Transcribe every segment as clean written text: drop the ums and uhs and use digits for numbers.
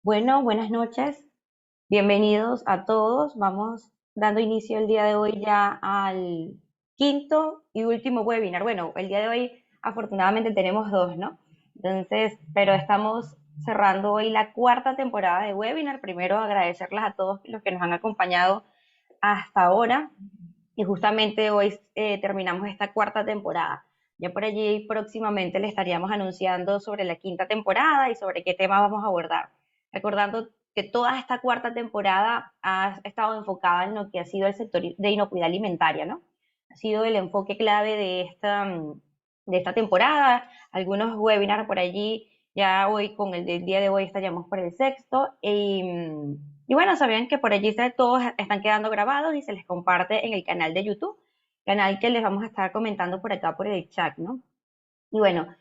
Bueno, buenas noches. Bienvenidos a todos. Vamos dando inicio el día de hoy ya al quinto y último webinar. Bueno, el día de hoy afortunadamente tenemos dos, ¿no? Entonces, pero estamos cerrando hoy la cuarta temporada de webinar. Primero agradecerles a todos los que nos han acompañado hasta ahora y justamente hoy terminamos esta cuarta temporada. Ya por allí próximamente le estaríamos anunciando sobre la quinta temporada y sobre qué tema vamos a abordar. Recordando que toda esta cuarta temporada ha estado enfocada en lo que ha sido el sector de inocuidad alimentaria, ¿no? Ha sido el enfoque clave de esta temporada. Algunos webinars por allí, ya hoy con el del día de hoy estaríamos por el sexto. Y bueno, sabían que por allí todos están quedando grabados y se les comparte en el canal de YouTube, canal que les vamos a estar comentando por acá por el chat, ¿no? Y bueno,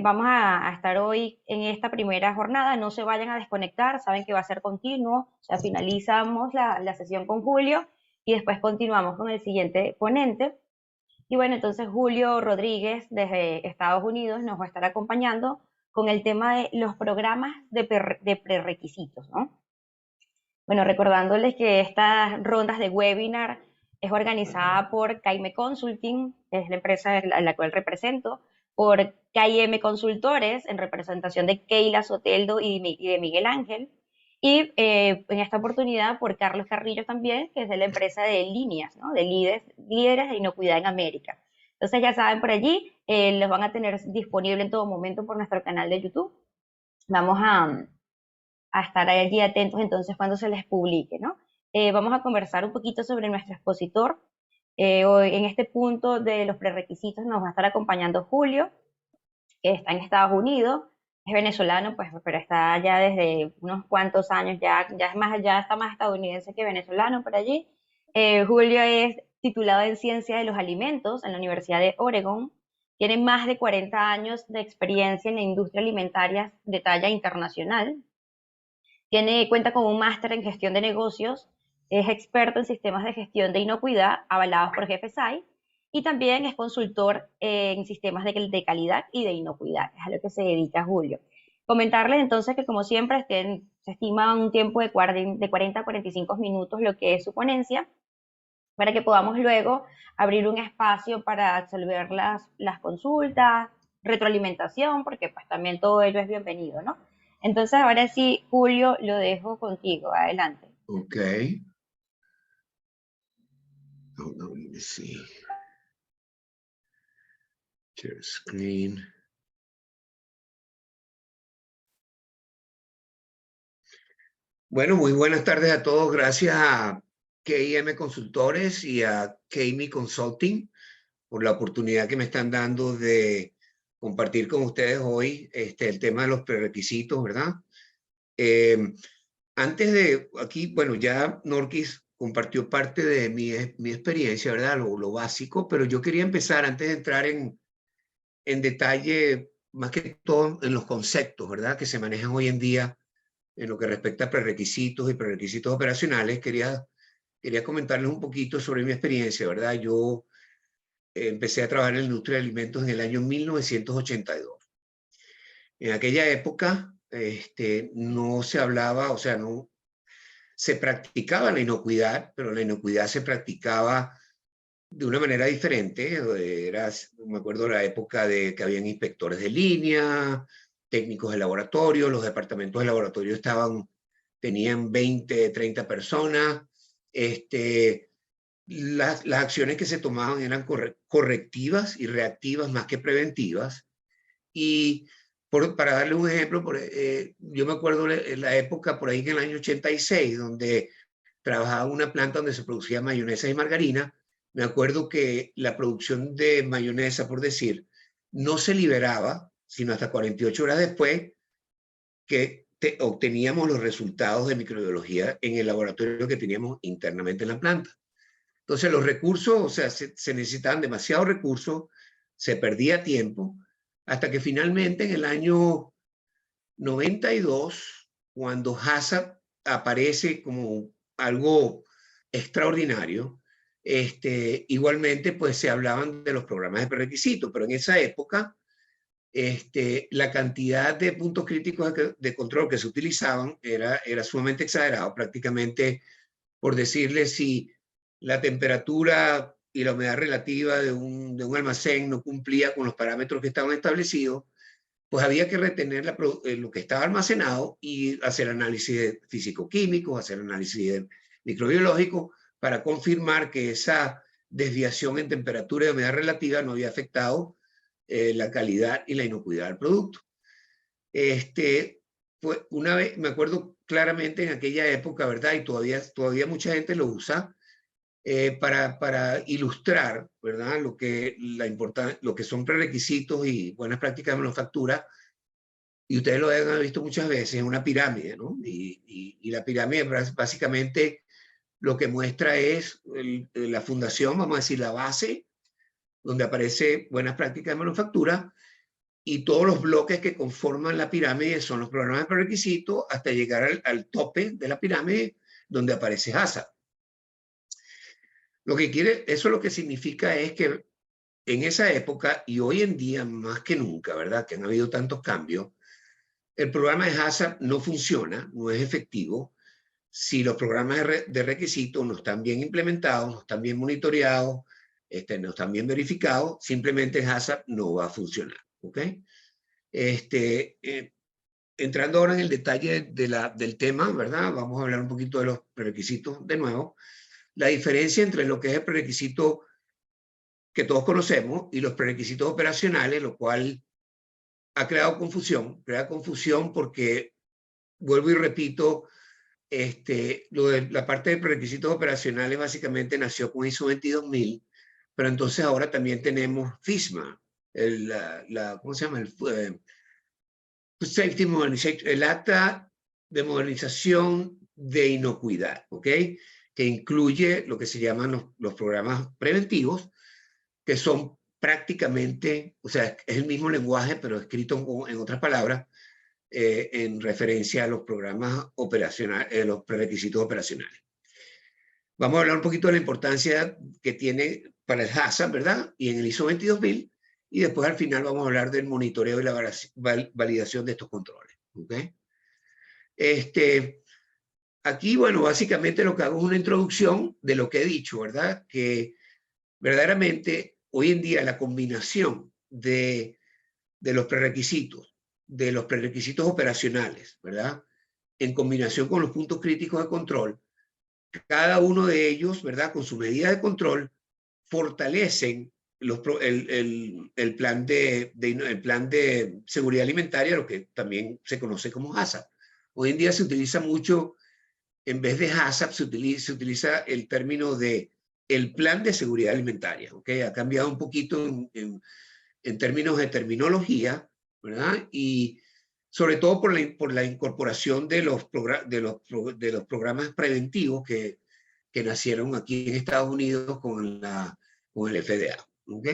vamos a estar hoy en esta primera jornada, no se vayan a desconectar, saben que va a ser continuo, o sea, finalizamos la sesión con Julio y después continuamos con el siguiente ponente. Y bueno, entonces Julio Rodríguez desde Estados Unidos nos va a estar acompañando con el tema de los programas de prerequisitos, ¿no? Bueno, recordándoles que estas rondas de webinar es organizada por Caime Consulting, que es la empresa a la cual represento, por KM Consultores, en representación de Keila Soteldo y de Miguel Ángel, y en esta oportunidad por Carlos Carrillo también, que es de la empresa de líneas, ¿no? De líderes de inocuidad en América. Entonces ya saben por allí, los van a tener disponible en todo momento por nuestro canal de YouTube. Vamos a estar allí atentos entonces cuando se les publique, ¿no? Vamos a conversar un poquito sobre nuestro expositor. Hoy en este punto de los prerequisitos nos va a estar acompañando Julio, que está en Estados Unidos, es venezolano, pues, pero está ya desde unos cuantos años, ya está más estadounidense que venezolano por allí. Julio es titulado en Ciencia de los Alimentos en la Universidad de Oregon, tiene más de 40 años de experiencia en la industria alimentaria de talla internacional, cuenta con un máster en gestión de negocios, es experto en sistemas de gestión de inocuidad avalados por GFSI y también es consultor en sistemas de calidad y de inocuidad, es a lo que se dedica Julio. Comentarles entonces que como siempre se estima un tiempo de 40 a 45 minutos lo que es su ponencia, para que podamos luego abrir un espacio para resolver las consultas, retroalimentación, porque pues también todo ello es bienvenido, ¿no? Entonces ahora sí, Julio, lo dejo contigo, adelante. Ok. Hold on, let me see. Share screen. Bueno, muy buenas tardes a todos. Gracias a KM Consultores y a KMI Consulting por la oportunidad que me están dando de compartir con ustedes hoy el tema de los prerequisitos, ¿verdad? Antes de aquí, bueno, ya Norquis compartió parte de mi experiencia, ¿verdad? Lo básico, pero yo quería empezar antes de entrar en detalle, más que todo en los conceptos, ¿verdad? Que se manejan hoy en día en lo que respecta a prerequisitos y prerequisitos operacionales. Quería comentarles un poquito sobre mi experiencia, ¿verdad? Yo empecé a trabajar en la industria de alimentos en el año 1982. En aquella época no se hablaba, o sea, no se practicaba la inocuidad, pero la inocuidad se practicaba de una manera diferente. Me acuerdo la época de que habían inspectores de línea, técnicos de laboratorio, los departamentos de laboratorio tenían 20, 30 personas. Las acciones que se tomaban eran correctivas y reactivas más que preventivas. Y para darle un ejemplo, yo me acuerdo en la época por ahí en el año 86, donde trabajaba en una planta donde se producía mayonesa y margarina. Me acuerdo que la producción de mayonesa, por decir, no se liberaba, sino hasta 48 horas después que obteníamos los resultados de microbiología en el laboratorio que teníamos internamente en la planta. Entonces los recursos, o sea, se necesitaban demasiados recursos, se perdía tiempo, hasta que finalmente en el año 92, cuando HACCP aparece como algo extraordinario, igualmente pues se hablaban de los programas de prerequisitos, pero en esa época La cantidad de puntos críticos de control que se utilizaban era sumamente exagerado. Prácticamente, por decirle, si la temperatura y la humedad relativa de un almacén no cumplía con los parámetros que estaban establecidos, pues había que retener lo que estaba almacenado y hacer análisis físico-químicos, hacer análisis microbiológico para confirmar que esa desviación en temperatura y humedad relativa no había afectado la calidad y la inocuidad del producto. Pues una vez, me acuerdo claramente en aquella época, ¿verdad? Y todavía mucha gente lo usa para ilustrar, ¿verdad? Lo que son prerequisitos y buenas prácticas de manufactura. Y ustedes lo han visto muchas veces, es una pirámide, ¿no? Y la pirámide básicamente lo que muestra es la fundación, vamos a decir, la base, donde aparece buenas prácticas de manufactura, y todos los bloques que conforman la pirámide son los programas de prerequisitos hasta llegar al tope de la pirámide, donde aparece HACCP. Eso lo que significa es que en esa época, y hoy en día más que nunca, ¿verdad? Que han habido tantos cambios, el programa de HACCP no funciona, no es efectivo, si los programas de requisitos no están bien implementados, no están bien monitoreados, no están bien verificados, simplemente el HACCP no va a funcionar, ¿ok? Entrando ahora en el detalle del tema, ¿verdad? Vamos a hablar un poquito de los prerequisitos de nuevo. La diferencia entre lo que es el prerequisito que todos conocemos y los prerequisitos operacionales, lo cual ha creado confusión. Crea confusión porque, vuelvo y repito, lo de la parte de prerequisitos operacionales básicamente nació con ISO 22000, pero entonces ahora también tenemos FISMA, ¿cómo se llama? Safety Modernization, el acta de modernización de inocuidad, ¿ok? Que incluye lo que se llaman los programas preventivos, que son prácticamente, o sea, es el mismo lenguaje, pero escrito en otras palabras, en referencia a los programas operacionales, los prerequisitos operacionales. Vamos a hablar un poquito de la importancia que tiene para el HACCP, ¿verdad? Y en el ISO 22000, y después al final vamos a hablar del monitoreo y la validación de estos controles, ¿ok? Aquí, bueno, básicamente lo que hago es una introducción de lo que he dicho, ¿verdad? Que verdaderamente hoy en día la combinación de los prerequisitos operacionales, ¿verdad? En combinación con los puntos críticos de control, cada uno de ellos, ¿verdad? Con su medida de control, fortalecen el plan de seguridad alimentaria, lo que también se conoce como HACCP. Hoy en día se utiliza mucho, en vez de HACCP, se utiliza el término de el plan de seguridad alimentaria, ¿ok? Ha cambiado un poquito en términos de terminología, ¿verdad? Y sobre todo por la incorporación de los programas preventivos que nacieron aquí en Estados Unidos con el FDA, ¿ok?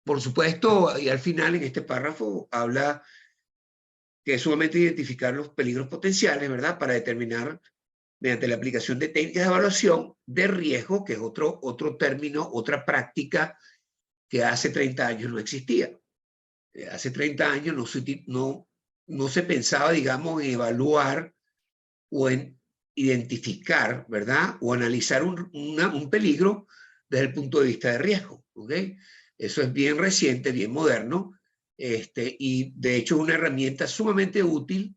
Por supuesto, y al final en este párrafo habla que es sumamente identificar los peligros potenciales, ¿verdad? Para determinar mediante la aplicación de técnicas de evaluación de riesgo, que es otro término, otra práctica que hace 30 años no existía. Hace 30 años no se pensaba, digamos, en evaluar o en identificar, ¿verdad? O analizar un peligro desde el punto de vista de riesgo, ¿ok? Eso es bien reciente, bien moderno, y de hecho es una herramienta sumamente útil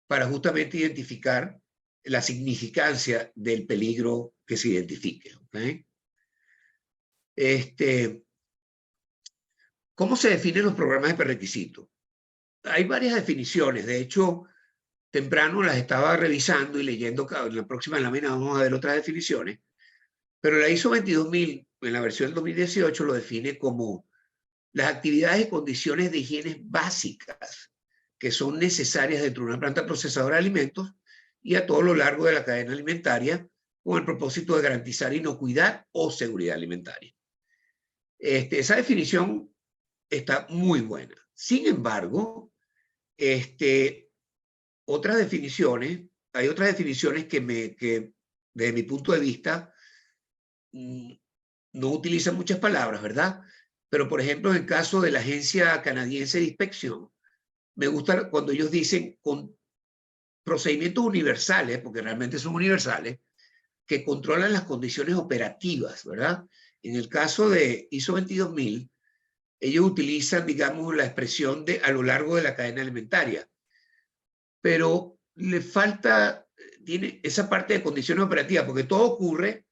para justamente identificar la significancia del peligro que se identifique, ¿ok? ¿Cómo se definen los programas de prerequisitos? Hay varias definiciones, de hecho, temprano las estaba revisando y leyendo, en la próxima lámina vamos a ver otras definiciones, pero la ISO 22000 en la versión del 2018 lo define como las actividades y condiciones de higiene básicas que son necesarias dentro de una planta procesadora de alimentos y a todo lo largo de la cadena alimentaria con el propósito de garantizar inocuidad o seguridad alimentaria. Esa definición está muy buena. Sin embargo, hay otras definiciones que desde mi punto de vista no utilizan muchas palabras, ¿verdad? pero por ejemplo, en el caso de la Agencia Canadiense de Inspección, me gusta cuando ellos dicen con procedimientos universales, porque realmente son universales, que controlan las condiciones operativas, ¿verdad? En el caso de ISO 22000, ellos utilizan, digamos, la expresión de a lo largo de la cadena alimentaria, pero le falta, tiene esa parte de condiciones operativas, porque todo ocurre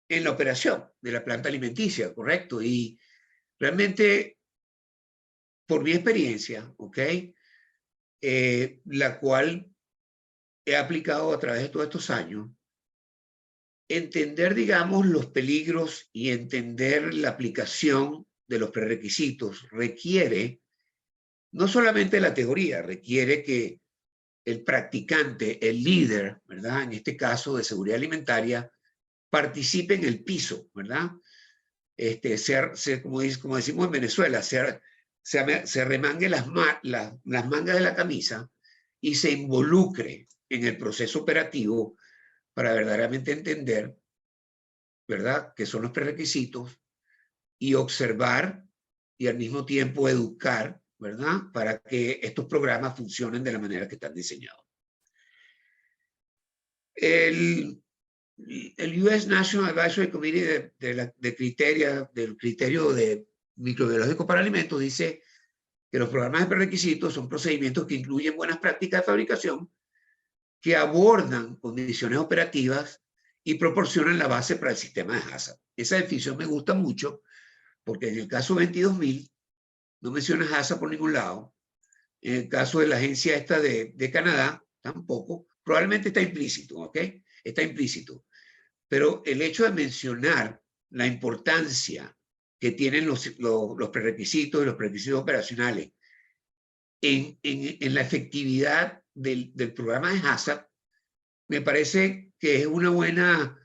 en la operación de la planta alimenticia, ¿correcto? Y realmente, por mi experiencia, ¿ok? La cual he aplicado a través de todos estos años, entender, digamos, los peligros y entender la aplicación de los prerequisitos requiere no solamente la teoría, requiere que el practicante, el líder, ¿verdad? En este caso de seguridad alimentaria, participe en el piso, ¿verdad? Como decimos en Venezuela, se remangue las mangas de la camisa y se involucre en el proceso operativo para verdaderamente entender, ¿verdad?, qué son los prerequisitos y observar y al mismo tiempo educar, ¿verdad?, para que estos programas funcionen de la manera que están diseñados. El US National Advisory Committee del criterio de microbiológico para alimentos dice que los programas de prerequisitos son procedimientos que incluyen buenas prácticas de fabricación, que abordan condiciones operativas y proporcionan la base para el sistema de HACCP. Esa definición me gusta mucho porque en el caso 22000 no menciona HACCP por ningún lado. En el caso de la agencia esta de Canadá, tampoco. Probablemente está implícito, ¿ok? Está implícito. Pero el hecho de mencionar la importancia que tienen los prerequisitos y los prerequisitos operacionales en la efectividad del programa de HACCP, me parece que es una buena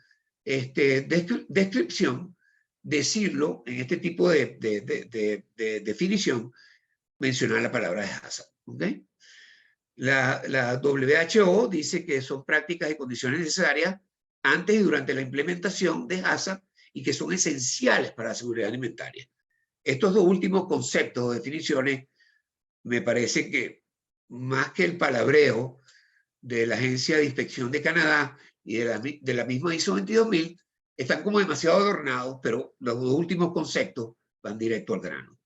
descripción decirlo en este tipo de definición, mencionar la palabra de HACCP. ¿Okay? La WHO dice que son prácticas y condiciones necesarias antes y durante la implementación de HACCP y que son esenciales para la seguridad alimentaria. Estos dos últimos conceptos o definiciones me parece que más que el palabreo de la Agencia de Inspección de Canadá y de la misma ISO 22000 están como demasiado adornados, pero los dos últimos conceptos van directo al grano.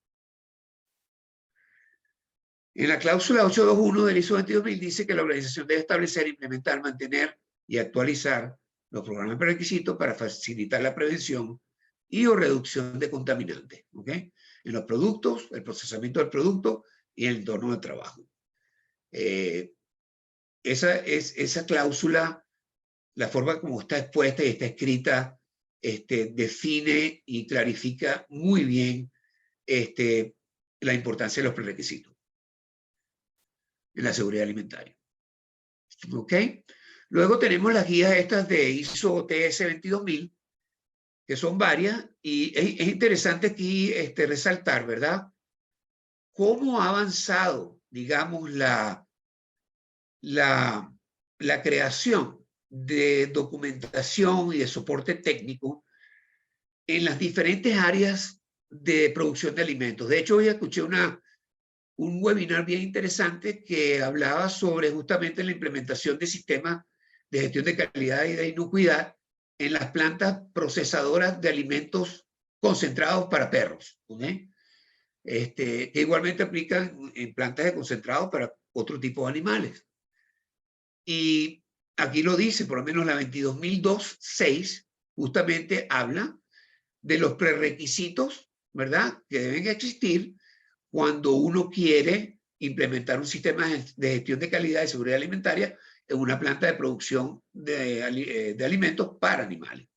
En la cláusula 821 del ISO 22000 dice que la organización debe establecer, implementar, mantener y actualizar los programas de requisitos para facilitar la prevención y o reducción de contaminantes, ¿ok? En los productos, el procesamiento del producto y el entorno de trabajo. Esa cláusula, la forma como está expuesta y está escrita, define y clarifica muy bien la importancia de los prerequisitos en la seguridad alimentaria. ¿Ok? Luego tenemos las guías estas de ISO TS 22000, que son varias, y es interesante aquí resaltar, ¿verdad?, cómo ha avanzado, digamos, la creación de documentación y de soporte técnico en las diferentes áreas de producción de alimentos. De hecho, hoy escuché un webinar bien interesante que hablaba sobre justamente la implementación de sistemas de gestión de calidad y de inocuidad en las plantas procesadoras de alimentos concentrados para perros, ¿okay? Que igualmente aplican en plantas de concentrados para otro tipo de animales. Y aquí lo dice, por lo menos la 22002-6 justamente habla de los prerequisitos, ¿verdad?, que deben existir cuando uno quiere implementar un sistema de gestión de calidad y seguridad alimentaria en una planta de producción de alimentos para animales.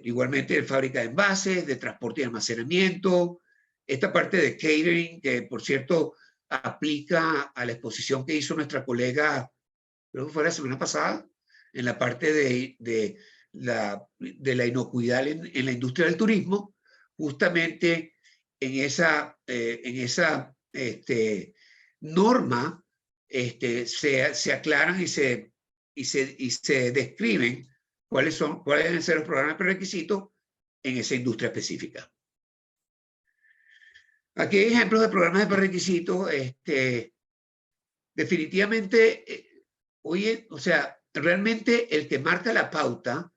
Igualmente de fábrica de envases, de transporte y almacenamiento, esta parte de catering, que por cierto aplica a la exposición que hizo nuestra colega, creo que fue la semana pasada, en la parte de la inocuidad en la industria del turismo, justamente en esa norma se aclaran y se describen cuáles deben ser los programas prerequisitos en esa industria específica. Aquí hay ejemplos de programas de prerequisitos. Definitivamente, oye, o sea, realmente el que marca la pauta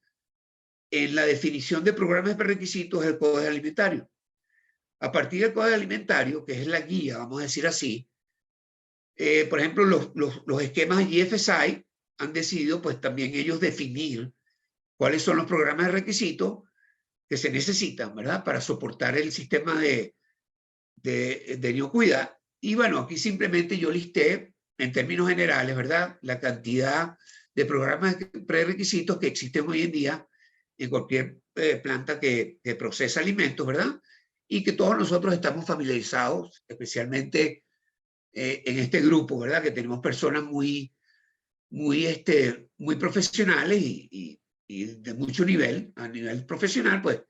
en la definición de programas de prerequisitos es el Código Alimentario. A partir del Código Alimentario, que es la guía, vamos a decir así, por ejemplo, los esquemas GFSI han decidido pues también ellos definir cuáles son los programas de requisitos que se necesitan, ¿verdad? Para soportar el sistema de inocuidad. Y bueno, aquí simplemente yo listé en términos generales, ¿verdad? La cantidad de programas de prerequisitos que existen hoy en día en cualquier planta que procesa alimentos, ¿verdad? Y que todos nosotros estamos familiarizados, especialmente en este grupo, ¿verdad? Que tenemos personas muy profesionales y de mucho nivel, a nivel profesional, pues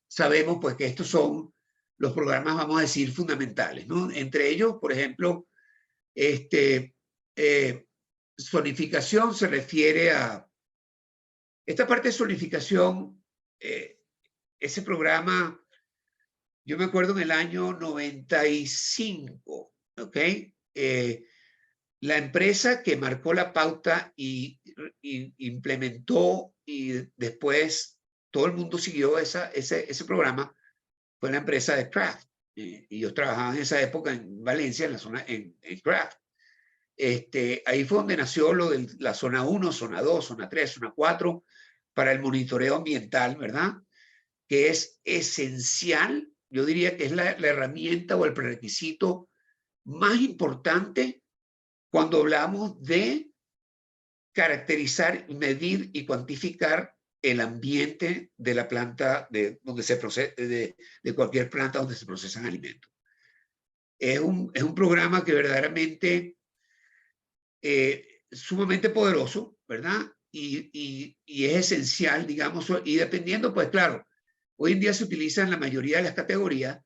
sabemos pues que estos son los programas, vamos a decir, fundamentales, ¿no? Entre ellos, por ejemplo, eh, zonificación se refiere a esta parte de zonificación, ese programa, yo me acuerdo en el año 95, ¿ok? La empresa que marcó la pauta y implementó y después todo el mundo siguió ese programa fue la empresa de Kraft. Y yo trabajaba en esa época en Valencia, en la zona, en Kraft. Ahí fue donde nació lo de la zona 1, zona 2, zona 3, zona 4, para el monitoreo ambiental, ¿verdad? Que es esencial, yo diría que es la herramienta o el prerequisito más importante cuando hablamos de caracterizar, medir y cuantificar el ambiente de la planta donde se procesa, de cualquier planta donde se procesan alimentos. Es un programa que verdaderamente sumamente poderoso, ¿verdad? Y es esencial, digamos, y dependiendo, pues claro, hoy en día se utiliza en la mayoría de las categorías,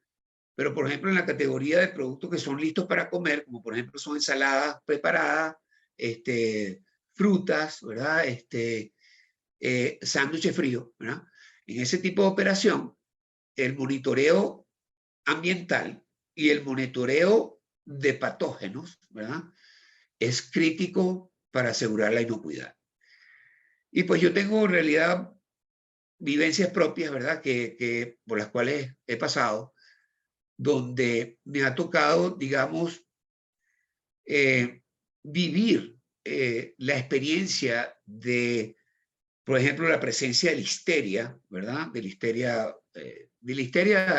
pero por ejemplo en la categoría de productos que son listos para comer, como por ejemplo son ensaladas preparadas, frutas, ¿verdad? Sándwiches fríos, ¿verdad? En ese tipo de operación, el monitoreo ambiental y el monitoreo de patógenos, ¿verdad? Es crítico para asegurar la inocuidad. Y pues yo tengo en realidad vivencias propias, ¿verdad? Por las cuales he pasado, donde me ha tocado, digamos, vivir la experiencia de, por ejemplo, la presencia de listeria, ¿verdad? De listeria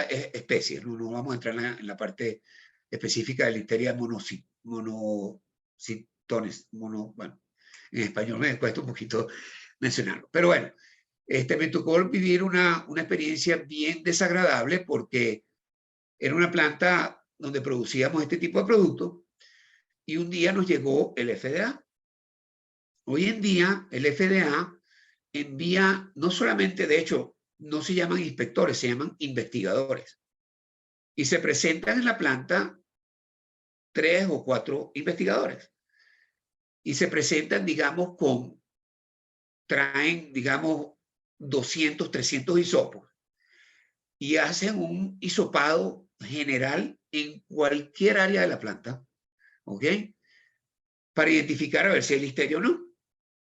especies, no vamos a entrar en la parte específica de listeria monocitones, bueno, en español me cuesta un poquito mencionarlo, pero bueno, me tocó vivir una experiencia bien desagradable porque era una planta donde producíamos este tipo de productos y un día nos llegó el FDA. Hoy en día el FDA envía, no solamente, de hecho, no se llaman inspectores, se llaman investigadores. Y se presentan en la planta 3 o 4 investigadores. Y se presentan, digamos, traen, digamos, 200, 300 hisopos. Y hacen un hisopado general en cualquier área de la planta, ¿ok? Para identificar a ver si hay listeria o no,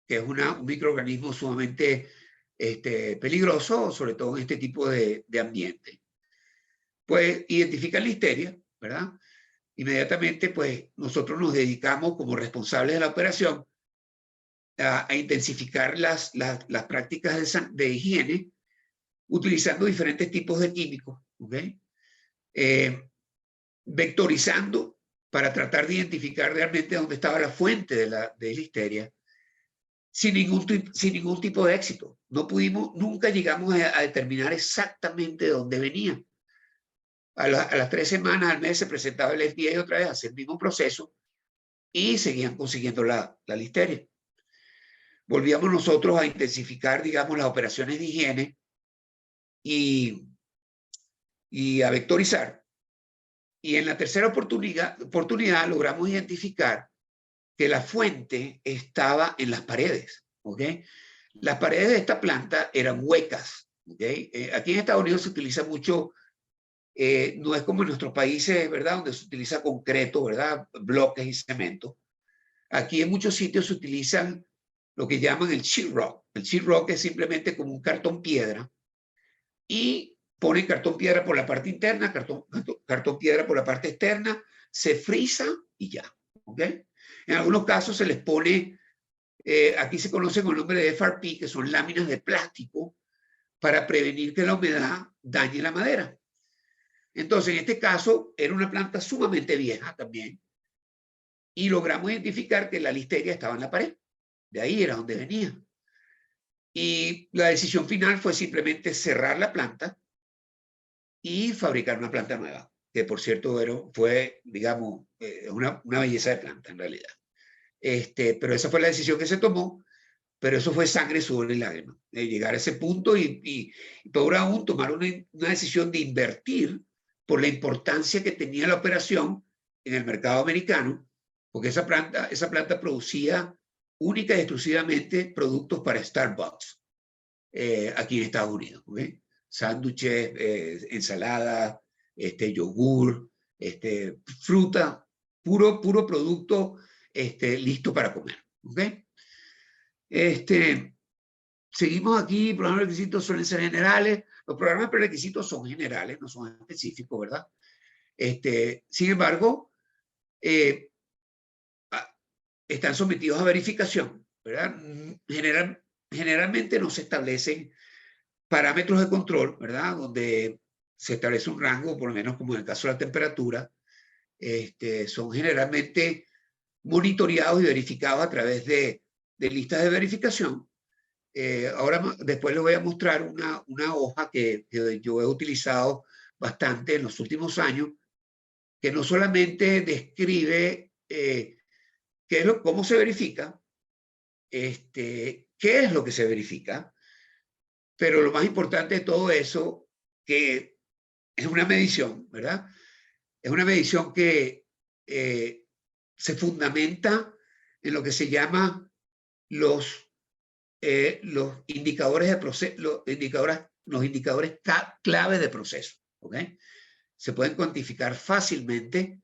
que es un microorganismo sumamente peligroso, sobre todo en este tipo de ambiente. Pues identifican listeria, ¿verdad? Inmediatamente, pues nosotros nos dedicamos como responsables de la operación a intensificar las prácticas de higiene utilizando diferentes tipos de químicos, ¿ok? Vectorizando para tratar de identificar realmente dónde estaba la fuente de listeria sin ningún tipo de éxito. Nunca llegamos a determinar exactamente de dónde venía. A las 3 semanas, al mes, se presentaba el FDA otra vez, hacía el mismo proceso y seguían consiguiendo la listeria. Volvíamos nosotros a intensificar, digamos, las operaciones de higiene y a vectorizar. Y en la tercera oportunidad logramos identificar que la fuente estaba en las paredes, ¿ok? Las paredes de esta planta eran huecas, ¿ok? Aquí en Estados Unidos se utiliza mucho No es como en nuestros países, ¿verdad? Donde se utiliza concreto, ¿verdad? Bloques y cemento. Aquí en muchos sitios se utilizan lo que llaman el sheetrock. El sheetrock es simplemente como un cartón piedra y ponen cartón piedra por la parte interna, cartón piedra por la parte externa, se frisa y ya. ¿Ok? En algunos casos se les pone, aquí se conoce con el nombre de FRP, que son láminas de plástico para prevenir que la humedad dañe la madera. Entonces, en este caso, era una planta sumamente vieja también, y logramos identificar que la listeria estaba en la pared. De ahí era donde venía. Y la decisión final fue simplemente cerrar la planta y fabricar una planta nueva, que por cierto fue, digamos, una belleza de planta en realidad. Pero esa fue la decisión que se tomó, pero eso fue sangre, sudor y lágrimas, llegar a ese punto y peor aún tomar una decisión de invertir por la importancia que tenía la operación en el mercado americano, porque esa planta producía única y exclusivamente productos para Starbucks aquí en Estados Unidos. ¿Okay? Sándwiches, ensaladas, yogur, fruta, puro producto listo para comer. ¿Okay? Seguimos aquí, programas de requisitos suelen ser generales. Los programas de requisitos son generales, no son específicos, ¿verdad? Sin embargo, están sometidos a verificación, ¿verdad? Generalmente no se establecen parámetros de control, ¿verdad? Donde se establece un rango, por lo menos como en el caso de la temperatura, son generalmente monitoreados y verificados a través de listas de verificación. Ahora después les voy a mostrar una hoja que yo he utilizado bastante en los últimos años, que no solamente describe cómo se verifica, qué es lo que se verifica, pero lo más importante de todo eso, que es una medición, ¿verdad? Es una medición que se fundamenta en lo que se llama los indicadores de proceso, los indicadores clave de proceso. ¿Okay? Se pueden cuantificar fácilmente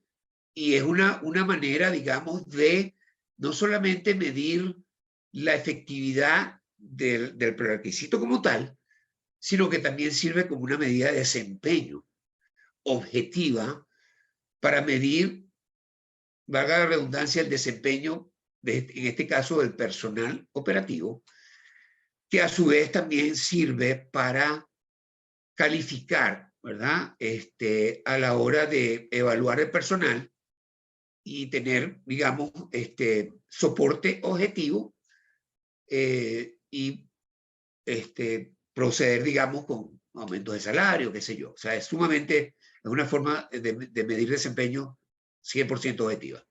y es una manera, digamos, de no solamente medir la efectividad del prerequisito como tal, sino que también sirve como una medida de desempeño objetiva para medir, valga la redundancia, el desempeño, en este caso, del personal operativo, que a su vez también sirve para calificar, ¿verdad? A la hora de evaluar el personal y tener, digamos, soporte objetivo y proceder, digamos, con aumentos de salario, qué sé yo. O sea, es una forma de medir desempeño 100% objetiva.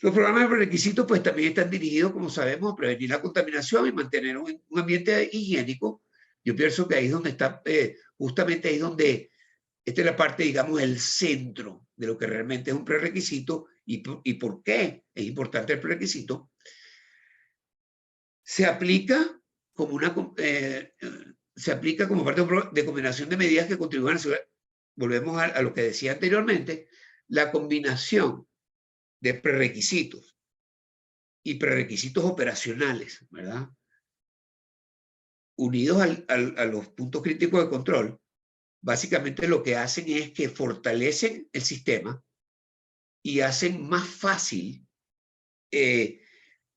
Los programas de requisitos pues también están dirigidos, como sabemos, a prevenir la contaminación y mantener un ambiente higiénico. Yo pienso que ahí es donde está, justamente ahí es donde, esta es la parte, digamos, el centro de lo que realmente es un prerequisito y por qué es importante el prerequisito. Se aplica como se aplica como parte de combinación de medidas que contribuyen a volvemos a lo que decía anteriormente, la combinación de prerequisitos y prerequisitos operacionales, ¿verdad? Unidos a los puntos críticos de control, básicamente lo que hacen es que fortalecen el sistema y hacen más fácil que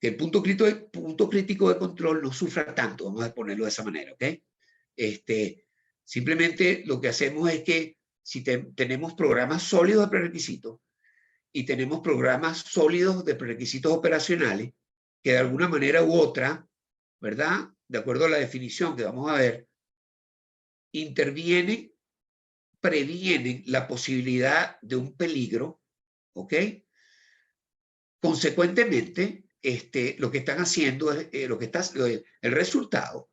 el punto crítico de control no sufra tanto, vamos a ponerlo de esa manera, ¿ok? Simplemente lo que hacemos es que si tenemos programas sólidos de prerequisitos y tenemos programas sólidos de prerequisitos operacionales, que de alguna manera u otra, ¿verdad? De acuerdo a la definición que vamos a ver, intervienen, previenen la posibilidad de un peligro, ¿ok? Consecuentemente, lo que están haciendo es, el resultado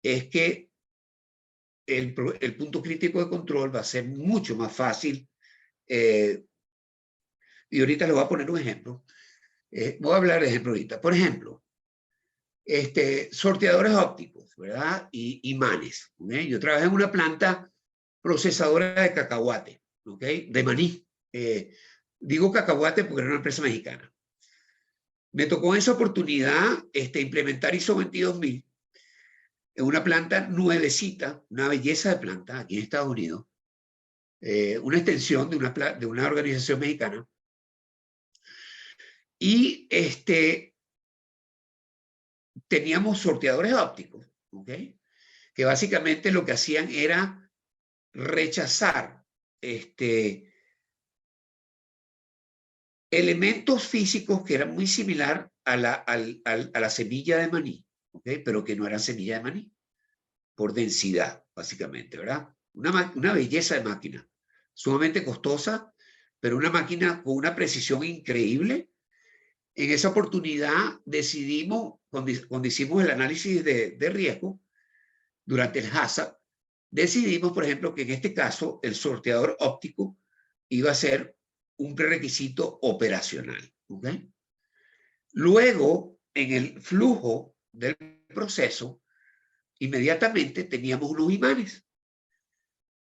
es que el punto crítico de control va a ser mucho más fácil. Y ahorita les voy a poner un ejemplo. Voy a hablar de ejemplo ahorita. Por ejemplo, sorteadores ópticos, ¿verdad? Y imanes. ¿Okay? Yo trabajé en una planta procesadora de cacahuate, ¿ok? De maní. Digo cacahuate porque era una empresa mexicana. Me tocó en esa oportunidad implementar ISO 22000 en una planta nuevecita, una belleza de planta aquí en Estados Unidos, una extensión de una organización mexicana. Y teníamos sorteadores ópticos, ¿ok? Que básicamente lo que hacían era rechazar elementos físicos que eran muy similar a la semilla de maní, ¿ok? Pero que no eran semilla de maní, por densidad, básicamente, ¿verdad? Una belleza de máquina, sumamente costosa, pero una máquina con una precisión increíble. En esa oportunidad decidimos, cuando hicimos el análisis de riesgo, durante el HACCP, decidimos, por ejemplo, que en este caso el sorteador óptico iba a ser un prerequisito operacional. ¿Okay? Luego, en el flujo del proceso, inmediatamente teníamos unos imanes,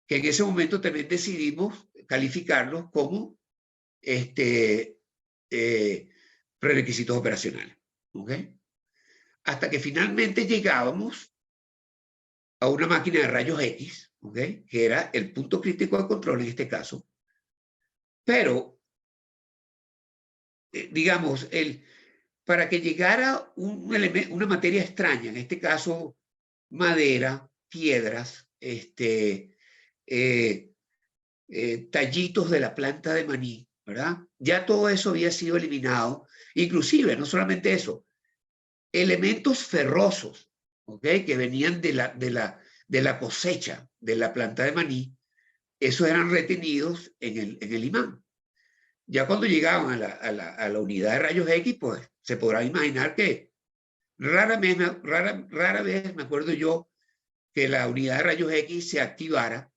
que en ese momento también decidimos calificarlos como prerequisitos operacionales. ¿Okay? Hasta que finalmente llegábamos a una máquina de rayos X, ¿okay? Que era el punto crítico de control en este caso. Pero, digamos, para que llegara una materia extraña, en este caso madera, piedras, tallitos de la planta de maní, ¿verdad? Ya todo eso había sido eliminado. Inclusive, no solamente eso, elementos ferrosos, ¿ok? Que venían de la cosecha de la planta de maní, esos eran retenidos en el imán. Ya cuando llegaban a la unidad de rayos X, pues se podrá imaginar que rara vez me acuerdo yo que la unidad de rayos X se activara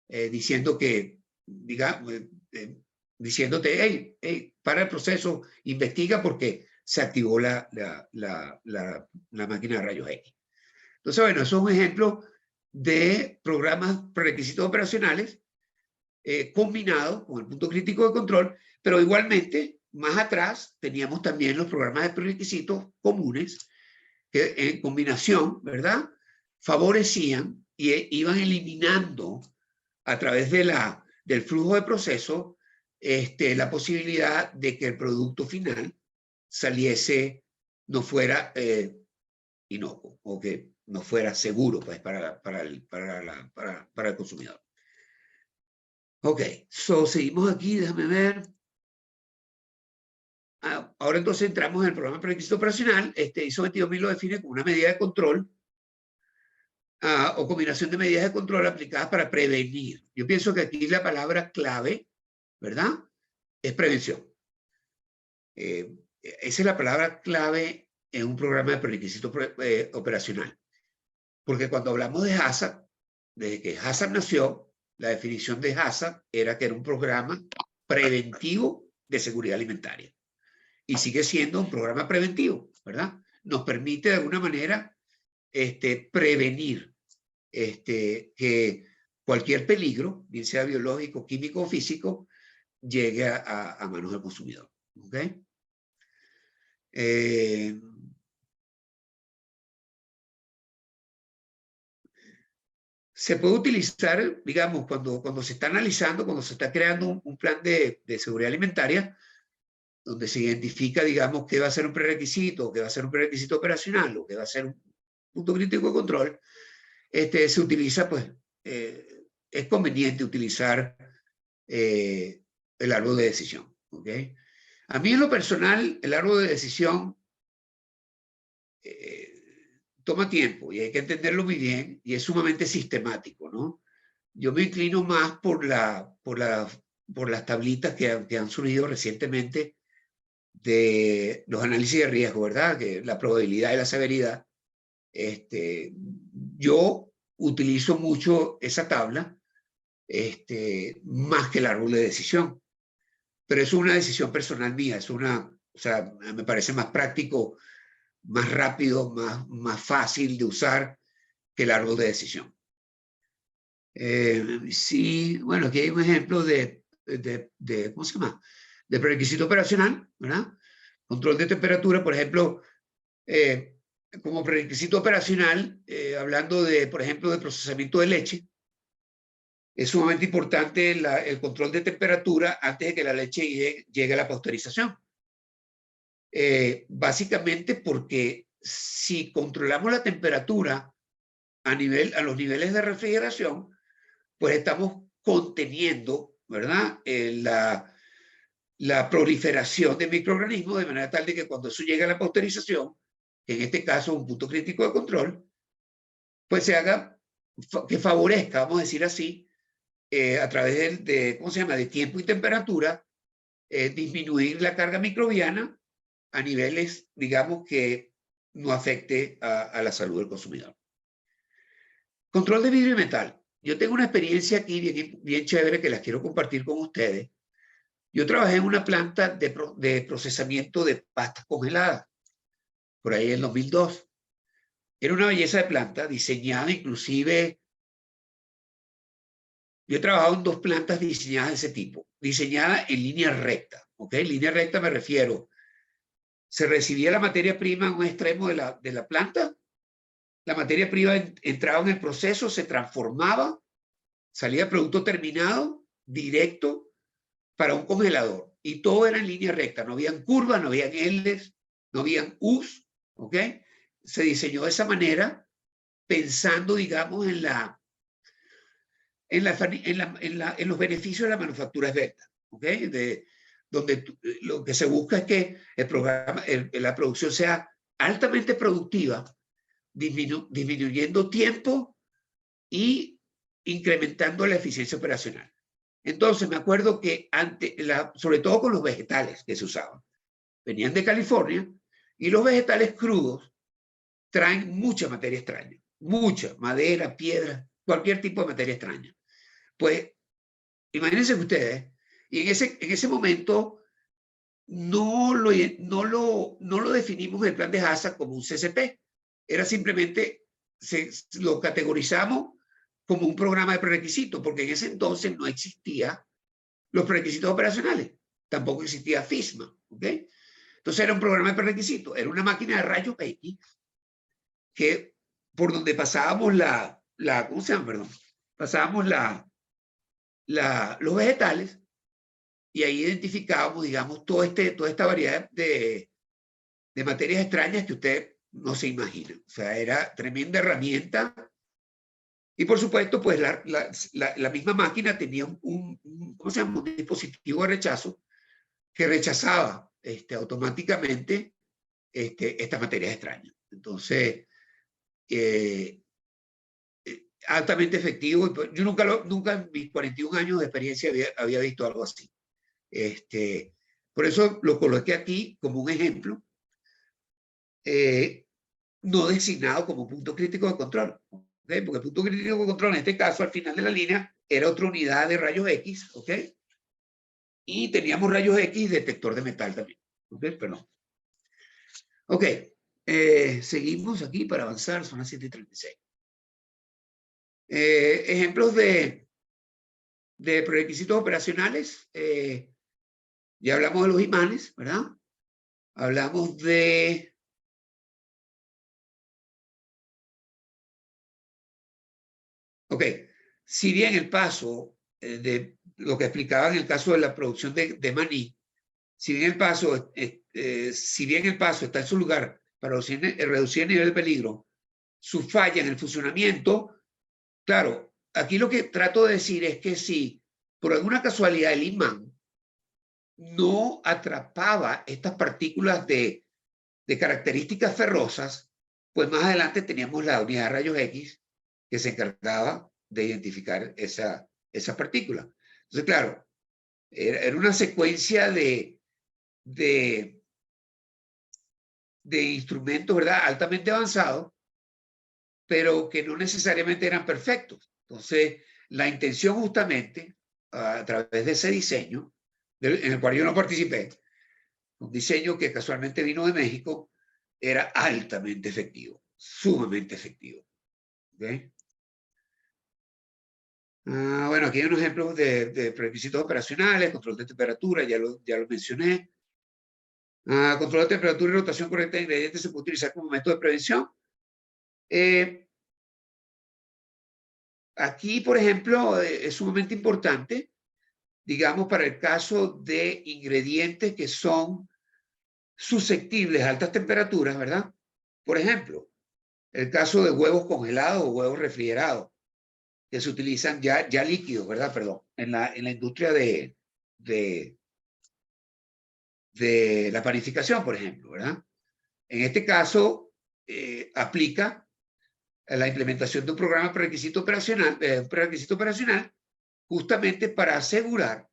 diciendo que, digamos, diciéndote, hey, para el proceso, investiga porque se activó la máquina de rayos X. Entonces, bueno, eso es un ejemplo de programas prerequisitos operacionales combinados con el punto crítico de control, pero igualmente, más atrás, teníamos también los programas de prerequisitos comunes que en combinación, ¿verdad?, favorecían y iban eliminando a través del flujo de proceso la posibilidad de que el producto final saliese, no fuera inocuo o que no fuera seguro pues, para el consumidor. Ok, seguimos aquí, déjame ver. Ahora entonces entramos en el programa de prerequisito operacional. ISO 22000 lo define como una medida de control o combinación de medidas de control aplicadas para prevenir. Yo pienso que aquí la palabra clave, ¿verdad?, es prevención. Esa es la palabra clave en un programa de prerequisito operacional. Porque cuando hablamos de HACCP, desde que HACCP nació, la definición de HACCP era que era un programa preventivo de seguridad alimentaria. Y sigue siendo un programa preventivo, ¿verdad? Nos permite de alguna manera prevenir que cualquier peligro, bien sea biológico, químico o físico, llegue a manos del consumidor. ¿Ok? Se puede utilizar, digamos, cuando se está analizando, cuando se está creando un plan de seguridad alimentaria, donde se identifica, digamos, qué va a ser un prerequisito, qué va a ser un prerequisito operacional, o qué va a ser un punto crítico de control, se utiliza, pues, es conveniente utilizar el árbol de decisión. ¿Ok? A mí en lo personal, el árbol de decisión toma tiempo y hay que entenderlo muy bien y es sumamente sistemático, ¿no? Yo me inclino más por las tablitas que han surgido recientemente de los análisis de riesgo, ¿verdad? Que la probabilidad y la severidad. Yo utilizo mucho esa tabla más que el árbol de decisión. Pero es una decisión personal mía, o sea, me parece más práctico, más rápido, más fácil de usar que el árbol de decisión. Sí, bueno, aquí hay un ejemplo ¿cómo se llama? De prerequisito operacional, ¿verdad? Control de temperatura, por ejemplo, eh, como prerequisito operacional, hablando de, por ejemplo, de procesamiento de leche, es sumamente importante el control de temperatura antes de que la leche llegue a la pasteurización. Básicamente porque si controlamos la temperatura a los niveles de refrigeración, pues estamos conteniendo, ¿verdad? La proliferación de microorganismos de manera tal de que cuando eso llegue a la pasteurización, en este caso un punto crítico de control, pues se haga que favorezca, vamos a decir así, a través ¿cómo se llama?, de tiempo y temperatura, disminuir la carga microbiana a niveles, digamos, que no afecte a la salud del consumidor. Control de vidrio y metal. Yo tengo una experiencia aquí bien chévere que las quiero compartir con ustedes. Yo trabajé en una planta de procesamiento de pastas congeladas, por ahí en 2002. Era una belleza de planta, diseñada inclusive. Yo he trabajado en 2 plantas diseñadas de ese tipo, diseñada en línea recta, ¿ok? Línea recta me refiero, se recibía la materia prima en un extremo de la planta, la materia prima entraba en el proceso, se transformaba, salía el producto terminado, directo, para un congelador. Y todo era en línea recta, no habían curvas, no habían L's, no habían U's, ¿ok? Se diseñó de esa manera, pensando, digamos, en los beneficios de la manufactura esbelta, ¿ok? Donde lo que se busca es que la producción sea altamente productiva, disminuyendo tiempo y incrementando la eficiencia operacional. Entonces me acuerdo que sobre todo con los vegetales que se usaban, venían de California y los vegetales crudos traen mucha materia extraña, mucha madera, piedra, cualquier tipo de materia extraña. Pues imagínense ustedes, y en ese momento no lo definimos en el plan de Haza como un CCP, era simplemente, lo categorizamos como un programa de prerequisitos, porque en ese entonces no existía los prerequisitos operacionales, tampoco existía FISMA, ¿ok? Entonces era un programa de prerequisitos, era una máquina de rayos X que por donde pasábamos ¿cómo se llama? Perdón, pasábamos los vegetales y ahí identificábamos, digamos, toda esta variedad de materias extrañas que usted no se imagina. O sea, era tremenda herramienta. Y por supuesto, pues la misma máquina tenía ¿cómo se llama?, un dispositivo de rechazo que rechazaba automáticamente estas materias extrañas. Entonces, altamente efectivo. Yo nunca en mis 41 años de experiencia había visto algo así. Por eso lo coloqué aquí como un ejemplo, no designado como punto crítico de control, ¿okay? Porque el punto crítico de control en este caso al final de la línea era otra unidad de rayos X, ¿ok? Y teníamos rayos X detector de metal también, ¿ok? Perdón. Ok, seguimos aquí para avanzar, son las 7:36. Ejemplos de prerequisitos operacionales, ya hablamos de los imanes, ¿verdad? Hablamos de... Ok, si bien el paso de lo que explicaba en el caso de la producción de maní, si bien el paso está en su lugar para reducir el nivel de peligro, su falla en el funcionamiento, claro, aquí lo que trato de decir es que si por alguna casualidad el imán no atrapaba estas partículas de características ferrosas, pues más adelante teníamos la unidad de rayos X que se encargaba de identificar esa partícula. Entonces, claro, era una secuencia de instrumentos, ¿verdad?, altamente avanzados, pero que no necesariamente eran perfectos. Entonces, la intención justamente, a través de ese diseño, en el cual yo no participé, un diseño que casualmente vino de México, era altamente efectivo, sumamente efectivo. ¿Okay? Bueno, aquí hay unos ejemplos de requisitos operacionales, control de temperatura, ya lo mencioné. Control de temperatura y rotación correcta de ingredientes se puede utilizar como método de prevención. Aquí, por ejemplo, es sumamente importante, digamos, para el caso de ingredientes que son susceptibles a altas temperaturas, ¿verdad? Por ejemplo, el caso de huevos congelados o huevos refrigerados, que se utilizan ya líquidos, ¿verdad? Perdón, en la industria de la panificación, por ejemplo, ¿verdad? En este caso, aplica la implementación de un programa prerequisito operacional justamente para asegurar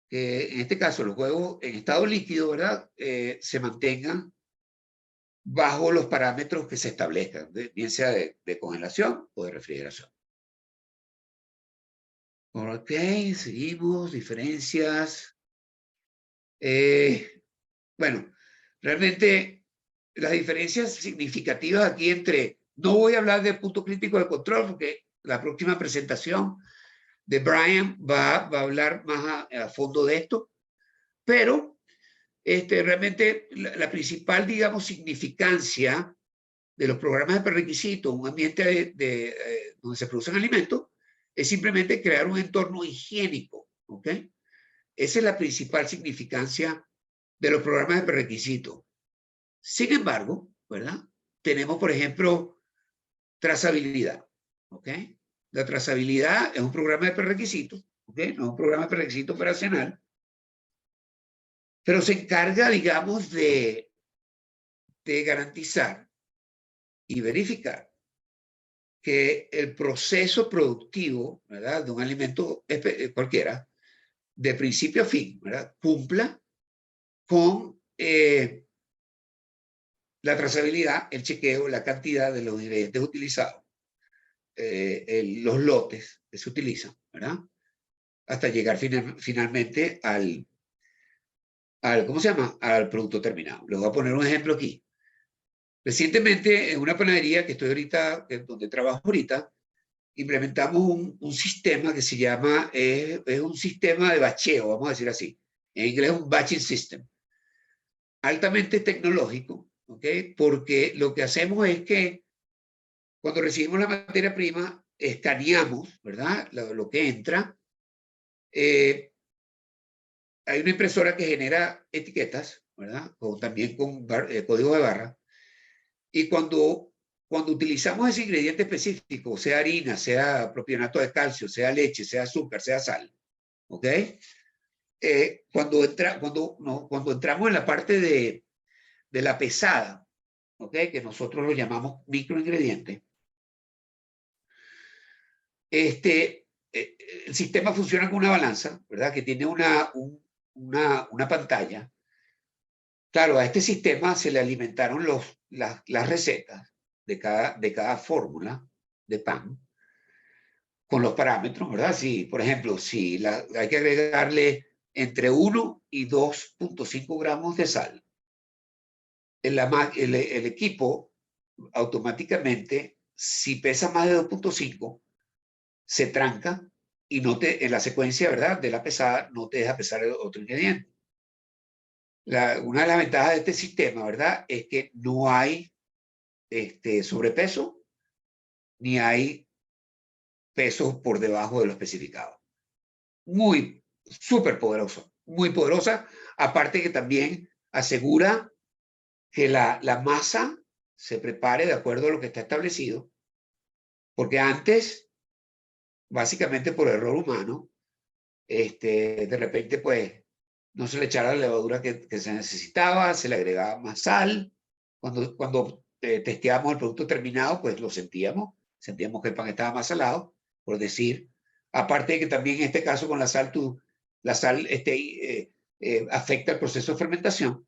que en este caso los huevos en estado líquido, ¿verdad? Se mantengan bajo los parámetros que se establezcan, bien sea de congelación o de refrigeración. Ok, seguimos, diferencias. Bueno, realmente las diferencias significativas aquí no voy a hablar del punto crítico de control porque la próxima presentación de Brian va a hablar más a fondo de esto, pero realmente la principal, digamos, significancia de los programas de prerequisito, un ambiente donde se producen alimentos, es simplemente crear un entorno higiénico, ¿ok? Esa es la principal significancia de los programas de prerequisito. Sin embargo, ¿verdad? Tenemos, por ejemplo, trazabilidad, ¿ok? La trazabilidad es un programa de prerequisito, ¿ok? No es un programa de prerequisito operacional, pero se encarga, digamos, de garantizar y verificar que el proceso productivo, ¿verdad? De un alimento cualquiera, de principio a fin, ¿verdad? Cumpla con la trazabilidad, el chequeo, la cantidad de los ingredientes utilizados, los lotes que se utilizan, ¿verdad? Hasta llegar finalmente ¿cómo se llama? Al producto terminado. Les voy a poner un ejemplo aquí. Recientemente, en una panadería que estoy ahorita, donde trabajo ahorita, implementamos un sistema que se llama, es un sistema de bacheo, vamos a decir así. En inglés un batching system. Altamente tecnológico, ¿ok? Porque lo que hacemos es que cuando recibimos la materia prima, escaneamos, ¿verdad? Lo que entra. Hay una impresora que genera etiquetas, ¿verdad? También con código de barra. Y cuando utilizamos ese ingrediente específico, sea harina, sea propionato de calcio, sea leche, sea azúcar, sea sal, ¿ok? Cuando entramos en la parte de la pesada, ¿ok? Que nosotros lo llamamos microingredientes, el sistema funciona con una balanza, ¿verdad? Que tiene una pantalla. Claro, a este sistema se le alimentaron las recetas de cada fórmula de pan con los parámetros, ¿verdad? Si, por ejemplo, si hay que agregarle entre 1 y 2.5 gramos de sal, el equipo automáticamente, si pesa más de 2.5, se tranca y en la secuencia, ¿verdad? De la pesada no te deja pesar el otro ingrediente. Una de las ventajas de este sistema, ¿verdad? Es que no hay sobrepeso ni hay pesos por debajo de lo especificado. Súper poderoso, muy poderosa, aparte que también asegura que la masa se prepare de acuerdo a lo que está establecido, porque antes, básicamente por error humano, de repente pues no se le echara la levadura que se necesitaba, se le agregaba más sal. Cuando testeábamos el producto terminado, pues lo sentíamos que el pan estaba más salado, por decir. Aparte de que también en este caso con la sal, la sal afecta el proceso de fermentación.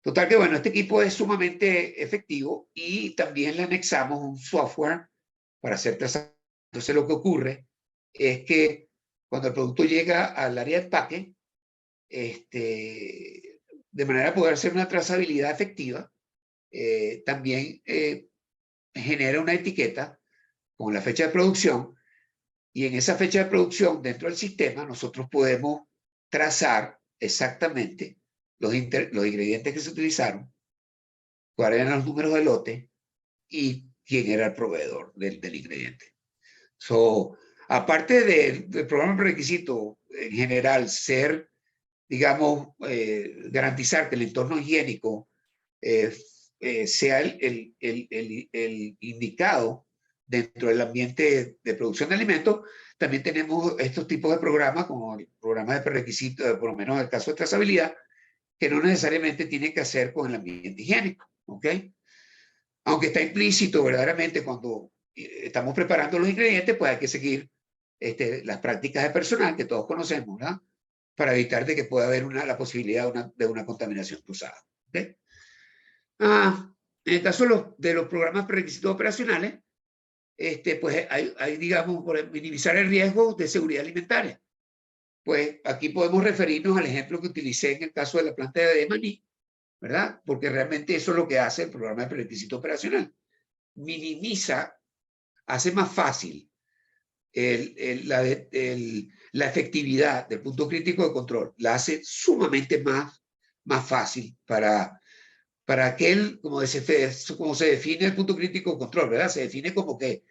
Total que bueno, este equipo es sumamente efectivo y también le anexamos un software para hacer trazabilidad. Entonces lo que ocurre es que cuando el producto llega al área de empaque, de manera de poder hacer una trazabilidad efectiva, también genera una etiqueta con la fecha de producción Y en esa fecha de producción dentro del sistema nosotros podemos trazar exactamente los ingredientes que se utilizaron, cuáles eran los números de lote y quién era el proveedor del ingrediente. So, aparte del programa prerequisito en general ser, digamos, garantizar que el entorno higiénico sea el indicado dentro del ambiente de producción de alimentos, también tenemos estos tipos de programas, como el programa de prerequisito, por lo menos en el caso de trazabilidad, que no necesariamente tiene que hacer con el ambiente higiénico, ¿ok? Aunque está implícito verdaderamente cuando estamos preparando los ingredientes, pues hay que seguir las prácticas de personal que todos conocemos, ¿verdad? Para evitar de que pueda haber la posibilidad de una contaminación cruzada. ¿Okay? En el caso de los programas prerequisitos operacionales, pues hay, digamos, por minimizar el riesgo de seguridad alimentaria. Pues aquí podemos referirnos al ejemplo que utilicé en el caso de la planta de Maní, ¿verdad? Porque realmente eso es lo que hace el programa de prerequisito operacional. Minimiza, hace más fácil la efectividad del punto crítico de control, la hace sumamente más fácil para aquel, como se define el punto crítico de control, ¿verdad? Se define como que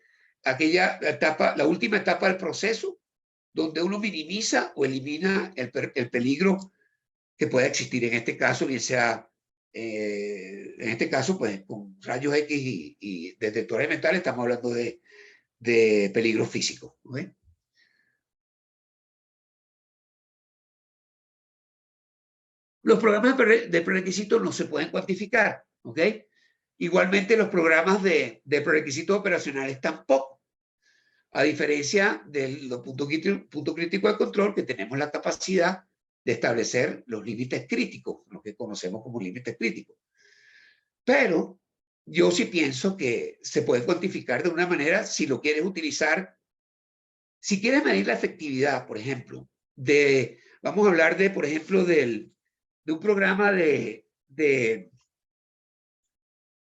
aquella etapa, la última etapa del proceso, donde uno minimiza o elimina el peligro que pueda existir en este caso, bien sea, en este caso, pues con rayos X y detectores mentales, estamos hablando de peligro físico. ¿Okay? Los programas de prerequisitos no se pueden cuantificar, ¿ok? Igualmente los programas de prerequisitos operacionales tampoco, a diferencia de los puntos críticos de control, que tenemos la capacidad de establecer los límites críticos, lo que conocemos como límites críticos. Pero yo sí pienso que se puede cuantificar de una manera si lo quieres utilizar. Si quieres medir la efectividad, por ejemplo, vamos a hablar de, por ejemplo, de un programa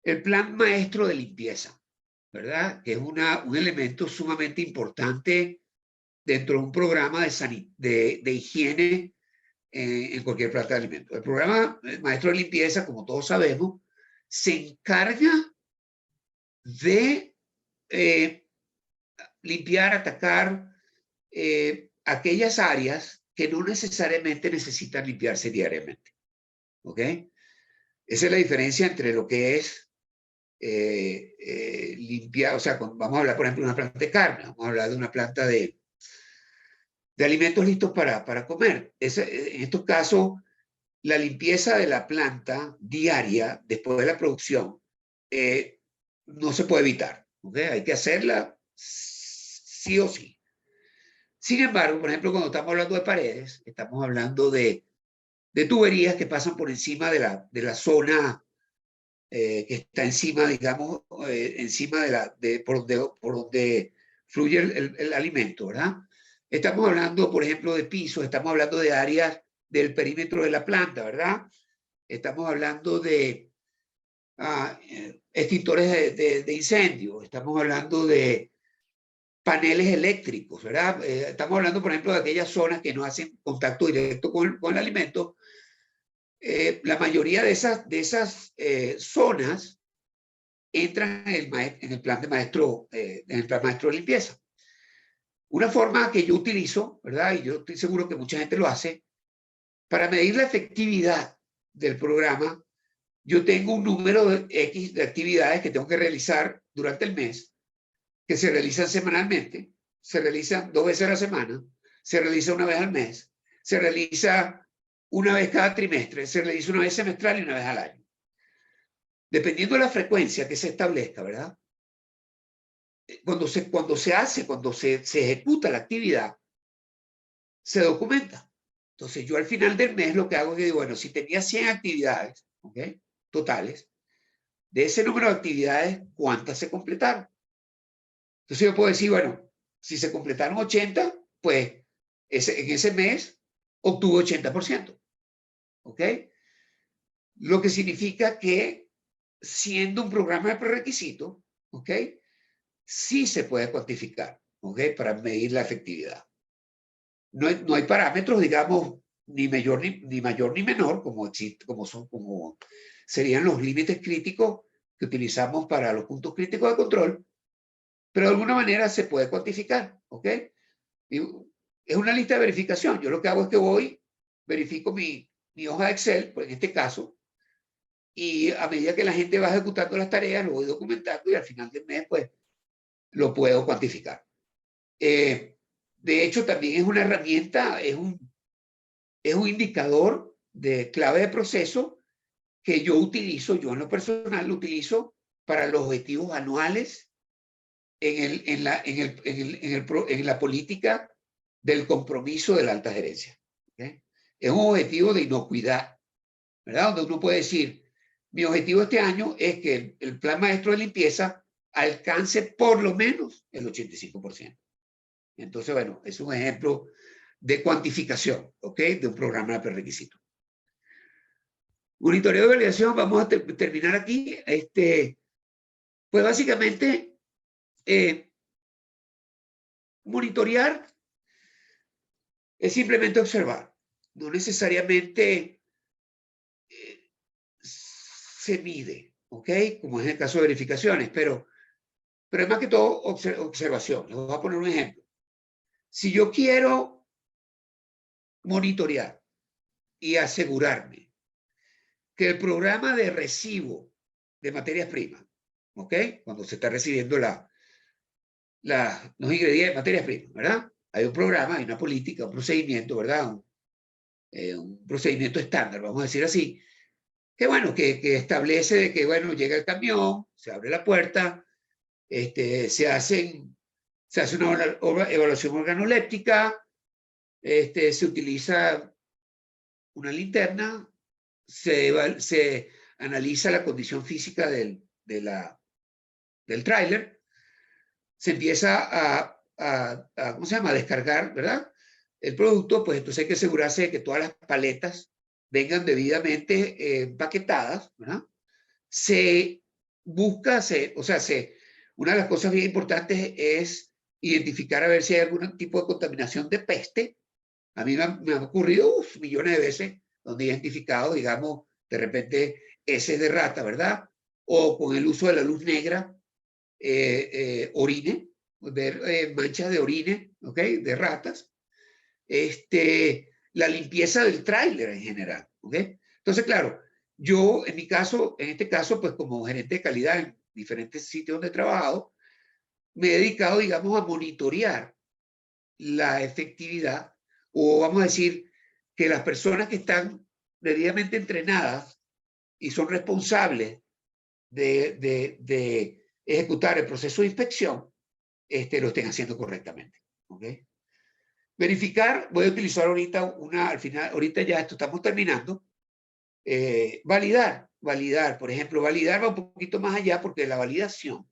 el plan maestro de limpieza, ¿verdad? Que es un elemento sumamente importante dentro de un programa de higiene en cualquier planta de alimentos. El programa maestro de limpieza, como todos sabemos, se encarga de limpiar, atacar aquellas áreas que no necesariamente necesitan limpiarse diariamente. ¿Ok? Esa es la diferencia entre lo que es limpiar, o sea, vamos a hablar, por ejemplo, de una planta de carne, vamos a hablar de una planta de alimentos listos para comer. En estos casos, la limpieza de la planta diaria después de la producción no se puede evitar. ¿Okay? Hay que hacerla sí o sí. Sin embargo, por ejemplo, cuando estamos hablando de paredes, estamos hablando de tuberías que pasan por encima de la zona que está encima, digamos, encima por donde fluye el alimento, ¿verdad? Estamos hablando, por ejemplo, de pisos, estamos hablando de áreas del perímetro de la planta, ¿verdad? Estamos hablando de extintores de incendio, estamos hablando de paneles eléctricos, ¿verdad? Estamos hablando, por ejemplo, de aquellas zonas que no hacen contacto directo con el alimento. La mayoría de esas zonas entran en el plan de maestro, en el plan maestro de limpieza. Una forma que yo utilizo, ¿verdad? Y yo estoy seguro que mucha gente lo hace, para medir la efectividad del programa, yo tengo un número de X de actividades que tengo que realizar durante el mes, que se realizan semanalmente, se realizan 2 veces a la semana, se realiza una vez al mes, se realiza una vez cada trimestre, se realiza una vez semestral y una vez al año. Dependiendo de la frecuencia que se establezca, ¿verdad? Cuando se ejecuta la actividad, se documenta. Entonces yo al final del mes lo que hago es que digo, bueno, si tenía 100 actividades, ¿ok? Totales, de ese número de actividades, ¿cuántas se completaron? Entonces yo puedo decir, bueno, si se completaron 80, pues en ese mes obtuve 80%. ¿Ok? Lo que significa que siendo un programa de prerequisito, ¿ok? Sí se puede cuantificar. ¿ok? Para medir la efectividad. No hay parámetros, digamos, ni mayor ni menor, como serían los límites críticos que utilizamos para los puntos críticos de control, pero de alguna manera se puede cuantificar, ¿ok? Y es una lista de verificación. Yo lo que hago es que verifico mi hoja de Excel, pues en este caso, y a medida que la gente va ejecutando las tareas, lo voy documentando y al final del mes, pues, lo puedo cuantificar. De hecho, también es una herramienta, es un indicador de clave de proceso que yo en lo personal lo utilizo para los objetivos anuales en la política del compromiso de la alta gerencia. ¿Okay? Es un objetivo de inocuidad, ¿verdad? Donde uno puede decir, mi objetivo este año es que el plan maestro de limpieza alcance por lo menos el 85%. Entonces, bueno, es un ejemplo de cuantificación, ¿ok? De un programa de prerequisito. Monitoreo de validación, vamos a terminar aquí. Pues básicamente, monitorear es simplemente observar. No necesariamente se mide, ¿ok? Como es el caso de verificaciones, pero es más que todo observación. Les voy a poner un ejemplo. Si yo quiero monitorear y asegurarme que el programa de recibo de materias primas, ¿ok? Cuando se está recibiendo los ingredientes, materias primas, ¿verdad? Hay un programa, hay una política, un procedimiento, ¿verdad? Un procedimiento estándar, vamos a decir así, que bueno, que establece de que, bueno, llega el camión, se abre la puerta, se hace una evaluación organoléptica, se utiliza una linterna, se analiza la condición física del tráiler, se empieza ¿cómo se llama? A descargar, ¿verdad? El producto, pues entonces hay que asegurarse de que todas las paletas vengan debidamente empaquetadas, ¿verdad? Se busca, una de las cosas bien importantes es identificar a ver si hay algún tipo de contaminación de peste. A mí me ha ocurrido millones de veces donde he identificado, digamos, de repente heces de rata, ¿verdad? O con el uso de la luz negra, orine, ver manchas de orine, ¿ok? De ratas. La limpieza del tráiler en general, ¿ok? Entonces, claro, yo en este caso, pues como gerente de calidad en diferentes sitios donde he trabajado, me he dedicado, digamos, a monitorear la efectividad, o vamos a decir que las personas que están debidamente entrenadas y son responsables de ejecutar el proceso de inspección, lo estén haciendo correctamente. ¿Okay? Verificar, voy a utilizar ahorita al final, ahorita ya esto estamos terminando. Validar, por ejemplo, validar va un poquito más allá porque la validación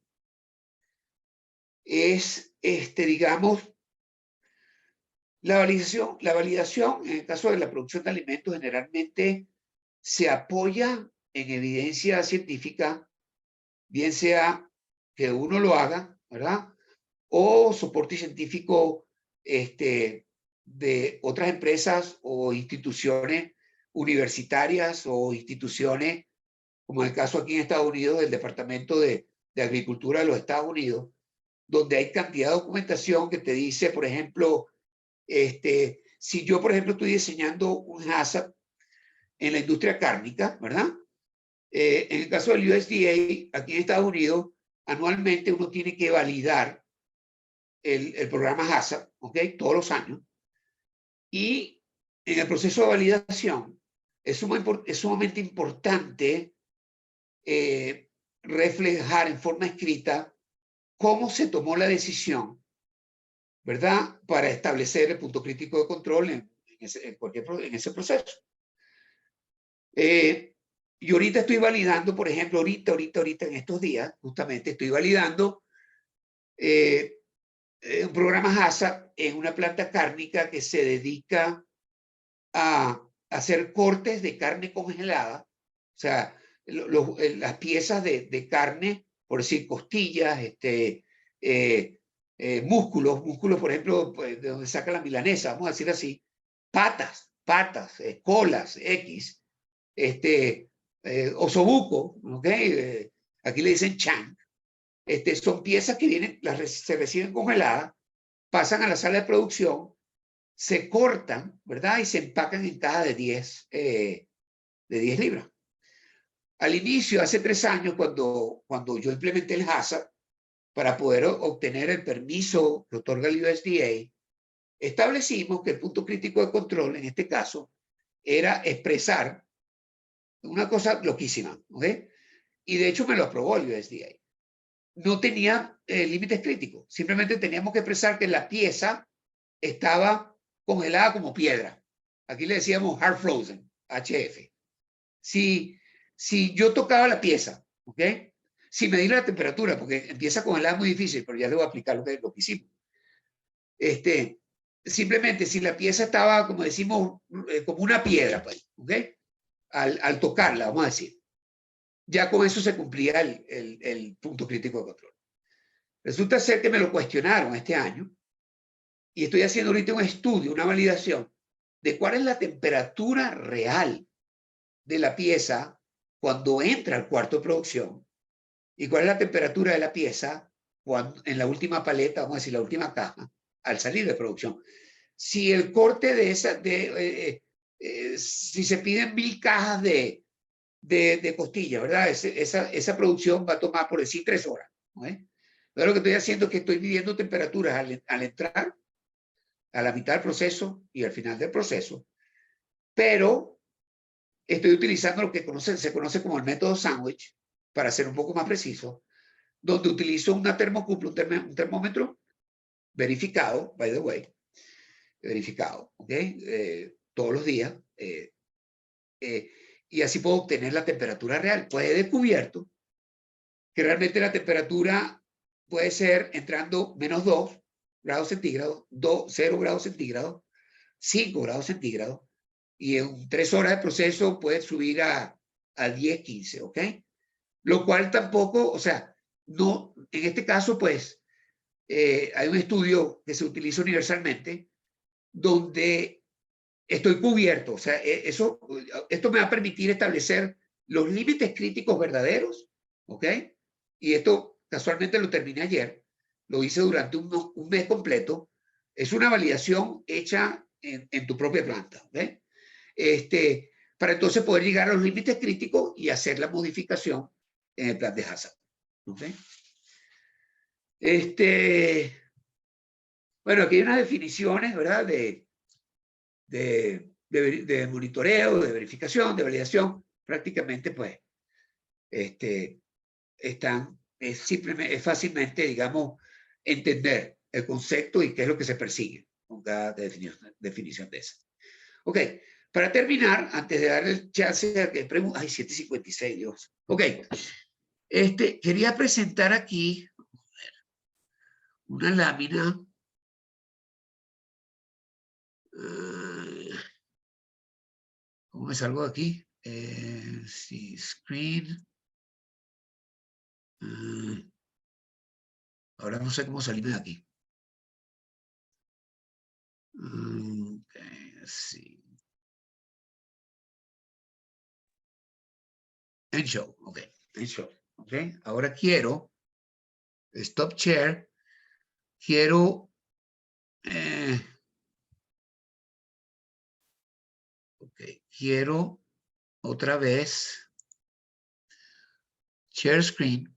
es, digamos, la validación, en el caso de la producción de alimentos, generalmente se apoya en evidencia científica, bien sea que uno lo haga, ¿verdad? O soporte científico de otras empresas o instituciones universitarias o instituciones, como en el caso aquí en Estados Unidos del Departamento de Agricultura de los Estados Unidos, donde hay cantidad de documentación que te dice, por ejemplo, si yo, por ejemplo, estoy diseñando un HACCP en la industria cárnica, ¿verdad? En el caso del USDA, aquí en Estados Unidos, anualmente uno tiene que validar el programa HACCP, ¿ok? Todos los años. Y en el proceso de validación es sumamente importante reflejar en forma escrita cómo se tomó la decisión, ¿verdad? Para establecer el punto crítico de control en ese proceso. Y ahorita estoy validando, por ejemplo, ahorita en estos días, justamente estoy validando un programa HACCP en una planta cárnica que se dedica a hacer cortes de carne congelada, o sea, las piezas de carne, por decir costillas, músculos, por ejemplo, pues, de donde saca la milanesa, vamos a decir así, patas, colas, X, osobuco, ¿ok? Aquí le dicen chan. Son piezas que vienen, se reciben congeladas, pasan a la sala de producción, se cortan, ¿verdad? Y se empacan en cajas de 10 libras. Al inicio, hace 3 años, cuando yo implementé el HACCP, para poder obtener el permiso que otorga el USDA, establecimos que el punto crítico de control, en este caso, era expresar una cosa loquísima, ¿ok? Y de hecho me lo aprobó el USDA. No tenía límites críticos, simplemente teníamos que expresar que la pieza estaba congelada como piedra. Aquí le decíamos hard frozen, HF. Si yo tocaba la pieza, ¿ok? Sin medir la temperatura, porque empieza a congelar muy difícil, pero ya le voy a explicar lo que hicimos. Simplemente si la pieza estaba, como decimos, como una piedra, pues, ¿ok? Al tocarla, vamos a decir. Ya con eso se cumplía el punto crítico de control. Resulta ser que me lo cuestionaron este año y estoy haciendo ahorita un estudio, una validación de cuál es la temperatura real de la pieza cuando entra al cuarto de producción y cuál es la temperatura de la pieza en la última paleta, vamos a decir, la última caja, al salir de producción. Si el corte de esa, si se piden 1000 cajas de costilla, ¿verdad? Esa producción va a tomar, por decir, 3 horas. ¿No? Pero lo que estoy haciendo es que estoy midiendo temperaturas al entrar, a la mitad del proceso y al final del proceso, pero estoy utilizando lo que se conoce como el método sándwich, para ser un poco más preciso, donde utilizo una termocupla, un termómetro verificado, by the way, verificado, ¿ok? Todos los días, y así puedo obtener la temperatura real. Pues he descubierto que realmente la temperatura puede ser entrando -2 grados centígrados, 0 grados centígrados, 5 grados centígrados, y en 3 horas de proceso puede subir a 10, 15, ¿ok? Lo cual tampoco, o sea, no, en este caso, pues, hay un estudio que se utiliza universalmente donde estoy cubierto, o sea, esto me va a permitir establecer los límites críticos verdaderos, ¿ok? Y esto casualmente lo terminé ayer, lo hice durante un mes completo, es una validación hecha en tu propia planta, ¿ok? Para entonces poder llegar a los límites críticos y hacer la modificación en el plan de HACCP, ¿ok? Bueno, aquí hay unas definiciones, ¿verdad? De monitoreo, de verificación, de validación, prácticamente pues es fácilmente, digamos, entender el concepto y qué es lo que se persigue con cada definición de esa. Ok, para terminar, antes de darle el chance a que pregunte, ay, 7:56, Dios. Ok, quería presentar aquí una lámina. ¿Cómo me salgo de aquí? Sí, screen. Ahora no sé cómo salirme de aquí. Sí. En show, ok. En show, ok. Ahora quiero stop share. Quiero ok. Quiero otra vez share screen.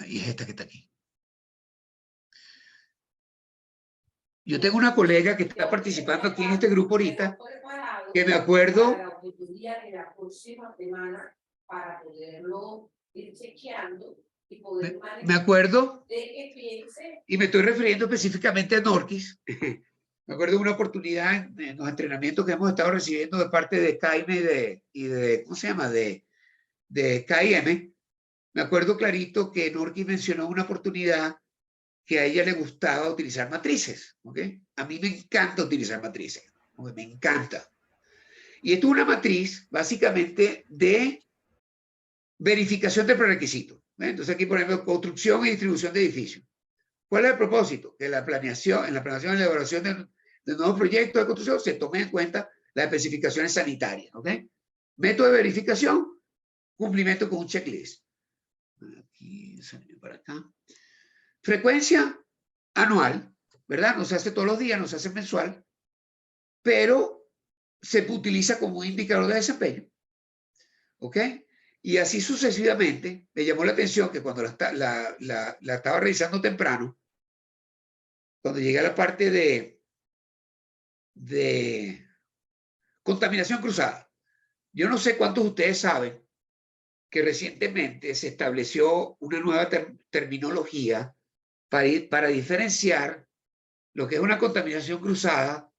Y es esta que está aquí. Yo tengo una colega que está participando aquí en este grupo ahorita, que me acuerdo. Me acuerdo, y me estoy refiriendo específicamente a Norquis. Me acuerdo de una oportunidad en los entrenamientos que hemos estado recibiendo de parte de Jaime y de ¿cómo se llama? De KIM. Me acuerdo clarito que Norquis mencionó una oportunidad que a ella le gustaba utilizar matrices, ¿ok? A mí me encanta utilizar matrices, ¿okay? Me encanta. Y esto es una matriz básicamente de verificación de prerequisitos. Entonces aquí, por ejemplo, construcción y distribución de edificios. ¿Cuál es el propósito? Que en la planeación y elaboración de nuevos proyectos de construcción se tomen en cuenta las especificaciones sanitarias. ¿Ok? Método de verificación, cumplimiento con un checklist. Aquí, para acá. Frecuencia anual, ¿verdad? No se hace todos los días, no se hace mensual, pero se utiliza como un indicador de desempeño. ¿Ok? Y así sucesivamente, me llamó la atención que cuando la estaba revisando temprano, cuando llegué a la parte de contaminación cruzada, yo no sé cuántos de ustedes saben que recientemente se estableció una nueva terminología para diferenciar lo que es una contaminación cruzada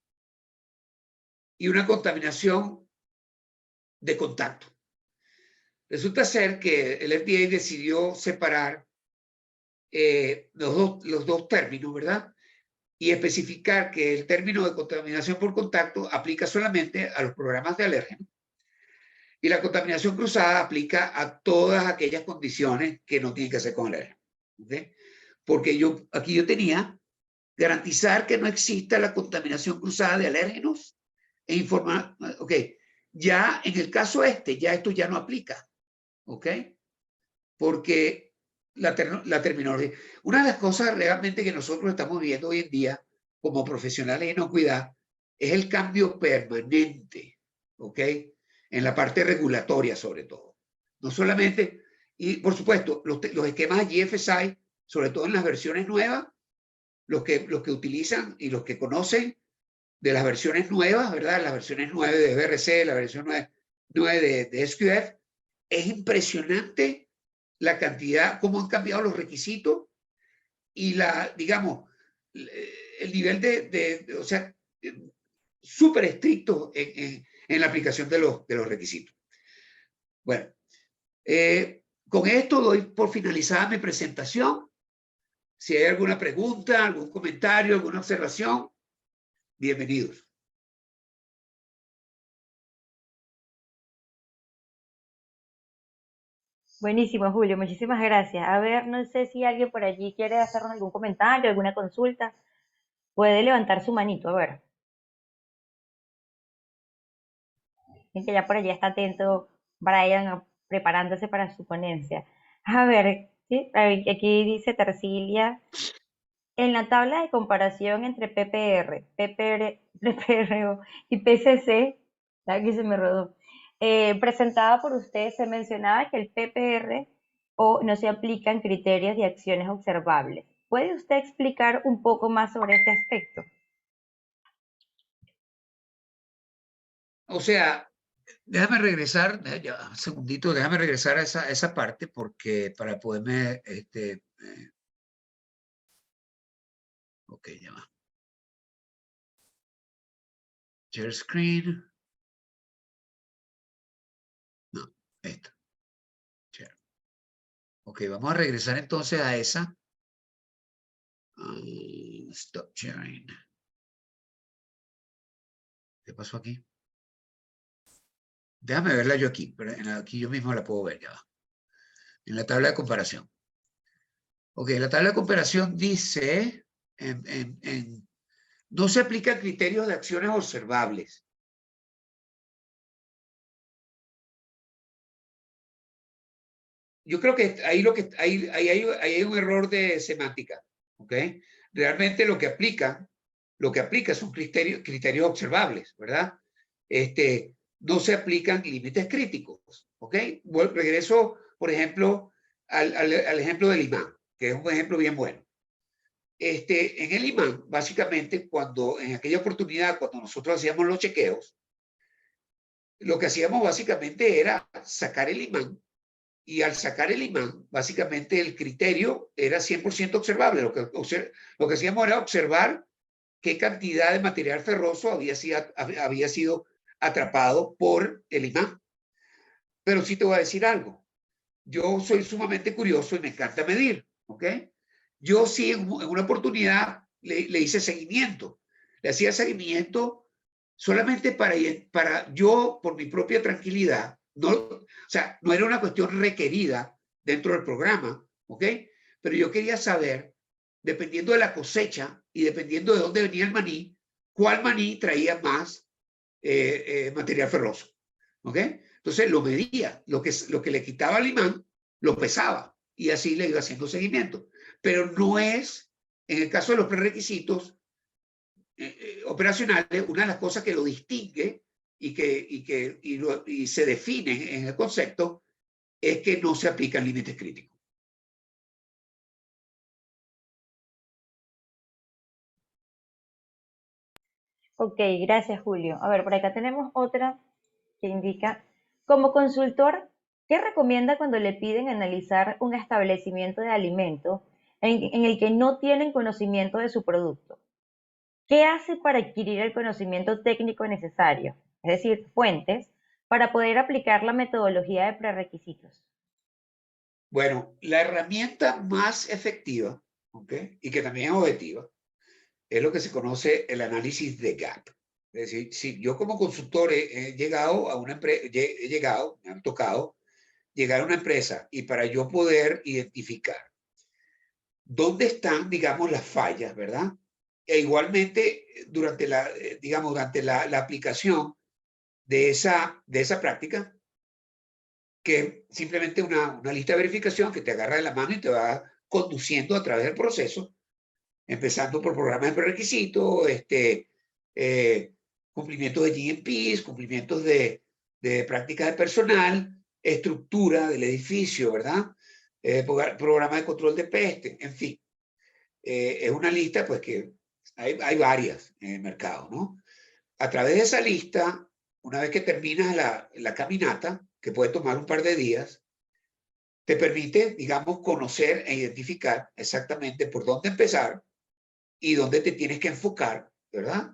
y una contaminación de contacto. Resulta ser que el FDA decidió separar los dos términos, ¿verdad? Y especificar que el término de contaminación por contacto aplica solamente a los programas de alérgenos y la contaminación cruzada aplica a todas aquellas condiciones que no tienen que hacer con alérgenos. ¿Okay? Porque aquí yo tenía garantizar que no exista la contaminación cruzada de alérgenos e informar, ok, ya en el caso ya esto ya no aplica, ok, porque la terminología, una de las cosas realmente que nosotros estamos viendo hoy en día como profesionales de inocuidad es el cambio permanente, ok, en la parte regulatoria sobre todo, no solamente, y por supuesto, los esquemas GFSI, sobre todo en las versiones nuevas, los que utilizan y los que conocen de las versiones nuevas, ¿verdad? Las versiones 9 de BRC, la versión 9 de SQF, es impresionante la cantidad, cómo han cambiado los requisitos y digamos, el nivel o sea, súper estricto en la aplicación de los requisitos. Bueno, con esto doy por finalizada mi presentación. Si hay alguna pregunta, algún comentario, alguna observación, bienvenidos. Buenísimo, Julio, muchísimas gracias. A ver, no sé si alguien por allí quiere hacernos algún comentario, alguna consulta. Puede levantar su manito, a ver. Es que ya por allí está atento Brian preparándose para su ponencia. A ver, ¿sí? Aquí dice Tercilia, en la tabla de comparación entre PPRO y PCC, aquí se me rodó, presentada por usted, se mencionaba que el PPRO no se aplican criterios de acciones observables. ¿Puede usted explicar un poco más sobre este aspecto? O sea, déjame regresar, ya, un segundito, déjame regresar a esa parte porque para poderme, ok, ya va. Share screen. No, esto. Share. Ok, vamos a regresar entonces a esa. Stop sharing. ¿Qué pasó aquí? Déjame verla yo aquí, pero aquí yo mismo la puedo ver ya. En la tabla de comparación. Ok, la tabla de comparación dice, no se aplican criterios de acciones observables. Yo creo que ahí hay un error de semántica, ¿ok? Realmente lo que aplica son criterios observables, ¿verdad? No se aplican límites críticos, ¿ok? Regreso, por ejemplo, al ejemplo del imán, que es un ejemplo bien bueno. En el imán, básicamente, en aquella oportunidad, cuando nosotros hacíamos los chequeos, lo que hacíamos básicamente era sacar el imán y al sacar el imán, básicamente el criterio era 100% observable. Lo que hacíamos era observar qué cantidad de material ferroso había sido atrapado por el imán. Pero sí te voy a decir algo. Yo soy sumamente curioso y me encanta medir, ¿ok? Yo sí en una oportunidad le hice seguimiento. Le hacía seguimiento solamente para yo, por mi propia tranquilidad, o sea, no era una cuestión requerida dentro del programa, ¿ok? Pero yo quería saber dependiendo de la cosecha y dependiendo de dónde venía el maní, cuál maní traía más material ferroso. ¿Ok? Entonces lo medía, lo que le quitaba al imán, lo pesaba y así le iba haciendo seguimiento. Pero no es, en el caso de los prerequisitos operacionales, una de las cosas que lo distingue y se define en el concepto es que no se aplican límites críticos. Ok, gracias Julio. A ver, por acá tenemos otra que indica, como consultor, ¿qué recomienda cuando le piden analizar un establecimiento de alimento en el que no tienen conocimiento de su producto? ¿Qué hace para adquirir el conocimiento técnico necesario? Es decir, fuentes, para poder aplicar la metodología de prerequisitos. Bueno, la herramienta más efectiva, ¿okay?, y que también es objetiva, es lo que se conoce el análisis de gap. Es decir, si yo como consultor he llegado a una empresa, me ha tocado llegar a una empresa y para yo poder identificar dónde están, digamos, las fallas, ¿verdad? E igualmente, durante la aplicación de esa práctica, que es simplemente una lista de verificación que te agarra de la mano y te va conduciendo a través del proceso, empezando por programas de prerequisitos, cumplimientos de GMPs, cumplimientos de prácticas de personal, estructura del edificio, ¿verdad? Programa de control de peste, en fin. Es una lista, pues, que hay varias en el mercado, ¿no? A través de esa lista, una vez que terminas la caminata, que puede tomar un par de días, te permite, digamos, conocer e identificar exactamente por dónde empezar y dónde te tienes que enfocar, ¿verdad?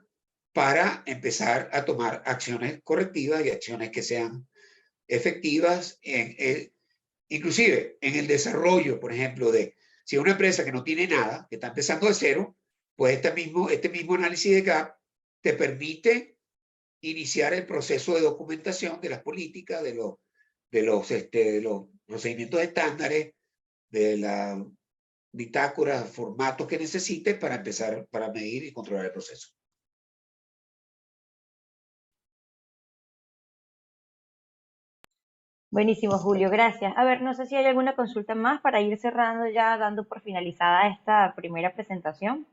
Para empezar a tomar acciones correctivas y acciones que sean efectivas, inclusive en el desarrollo, por ejemplo, de si es una empresa que no tiene nada, que está empezando de cero, pues este mismo análisis de gap te permite iniciar el proceso de documentación de las políticas, de los procedimientos estándares, de la bitácoras, formatos que necesites para empezar, para medir y controlar el proceso. Buenísimo, Julio, gracias. A ver, no sé si hay alguna consulta más para ir cerrando ya, dando por finalizada esta primera presentación.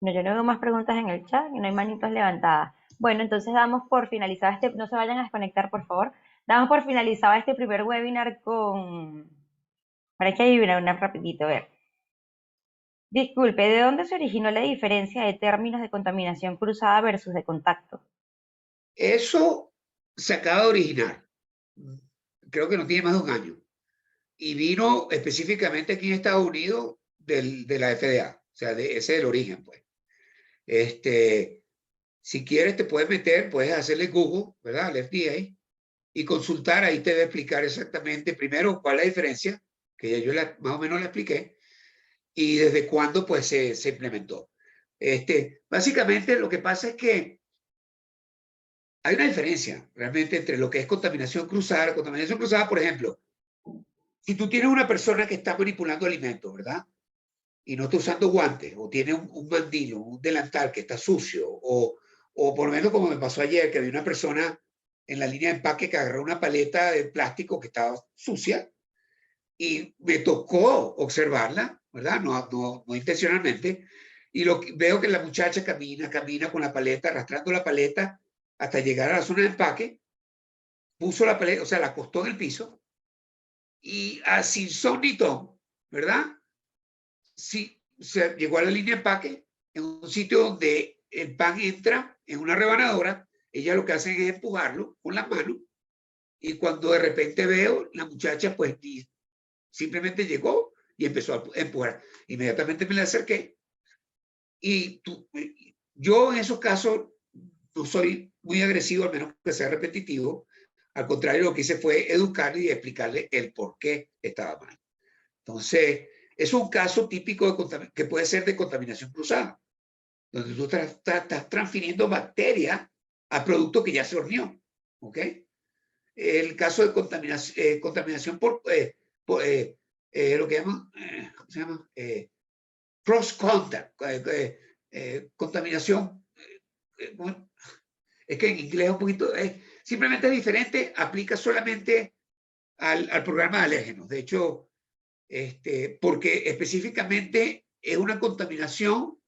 No, yo no veo más preguntas en el chat y no hay manitos levantadas. Bueno, entonces damos por finalizado este, no se vayan a desconectar, por favor. Damos por finalizado este primer webinar con, para que adivinar una rapidito, a ver. Disculpe, ¿de dónde se originó la diferencia de términos de contaminación cruzada versus de contacto? Eso se acaba de originar. Creo que no tiene más de un año. Y vino específicamente aquí en Estados Unidos de la FDA. O sea, ese es el origen, pues. Si quieres, te puedes meter, puedes hacerle Google, ¿verdad? Al FDA y consultar. Ahí te va a explicar exactamente, primero, cuál es la diferencia, que ya yo más o menos la expliqué, y desde cuándo, pues, se implementó. Básicamente, lo que pasa es que hay una diferencia realmente entre lo que es contaminación cruzada. La contaminación cruzada, por ejemplo, si tú tienes una persona que está manipulando alimentos, ¿verdad? Y no está usando guantes, o tiene un mandil, un delantal que está sucio, o por lo menos como me pasó ayer, que había una persona en la línea de empaque que agarró una paleta de plástico que estaba sucia, y me tocó observarla, ¿verdad? No intencionalmente, y veo que la muchacha camina con la paleta, arrastrando la paleta hasta llegar a la zona de empaque, puso la paleta, o sea, la acostó en el piso, y así sonito, ¿verdad? Sí, se llegó a la línea de empaque, en un sitio donde el pan entra en una rebanadora, ella lo que hace es empujarlo con las manos, y cuando de repente veo, la muchacha pues simplemente llegó y empezó a empujar. Inmediatamente me le acerqué, y yo en esos casos no soy muy agresivo, al menos que sea repetitivo. Al contrario, lo que hice fue educarle y explicarle el por qué estaba mal. Entonces, es un caso típico que puede ser de contaminación cruzada, donde tú estás transfiriendo bacterias a producto que ya se horneó. ¿Ok? El caso de contaminación por lo que llaman, ¿cómo se llama? cross contact, contaminación, bueno, es que en inglés es un poquito, simplemente es diferente, aplica solamente al programa de alérgenos. De hecho, porque específicamente es una contaminación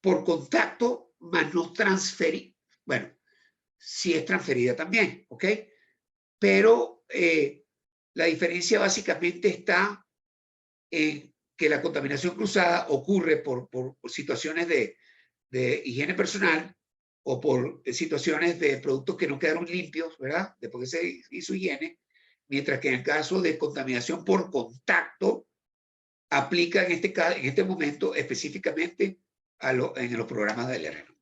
por contacto, más no transferir. Bueno, sí es transferida también, ¿ok? Pero la diferencia básicamente está en que la contaminación cruzada ocurre por situaciones de higiene personal o por situaciones de productos que no quedaron limpios, ¿verdad? Después que se hizo higiene, mientras que en el caso de contaminación por contacto, aplica en este momento específicamente en los programas de alérgeno.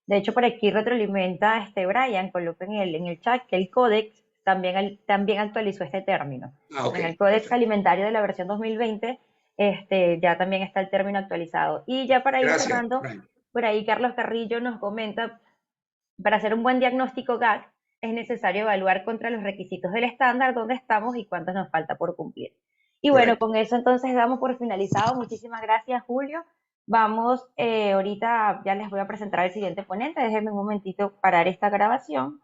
De hecho, por aquí retroalimenta Brian, coloca en el chat que el Codex también actualizó este término. Ah, ok, En el Codex perfecto. Alimentario de la versión 2020, ya también está el término actualizado. Y ya para ir Gracias, cerrando, Brian. por ahí Carlos Carrillo nos comenta, para hacer un buen diagnóstico GAC es necesario evaluar contra los requisitos del estándar dónde estamos y cuánto nos falta por cumplir. Y bueno, Correcto. con eso entonces damos por finalizado. Muchísimas gracias, Julio. Vamos, ahorita ya les voy a presentar al siguiente ponente. Déjenme un momentito parar esta grabación.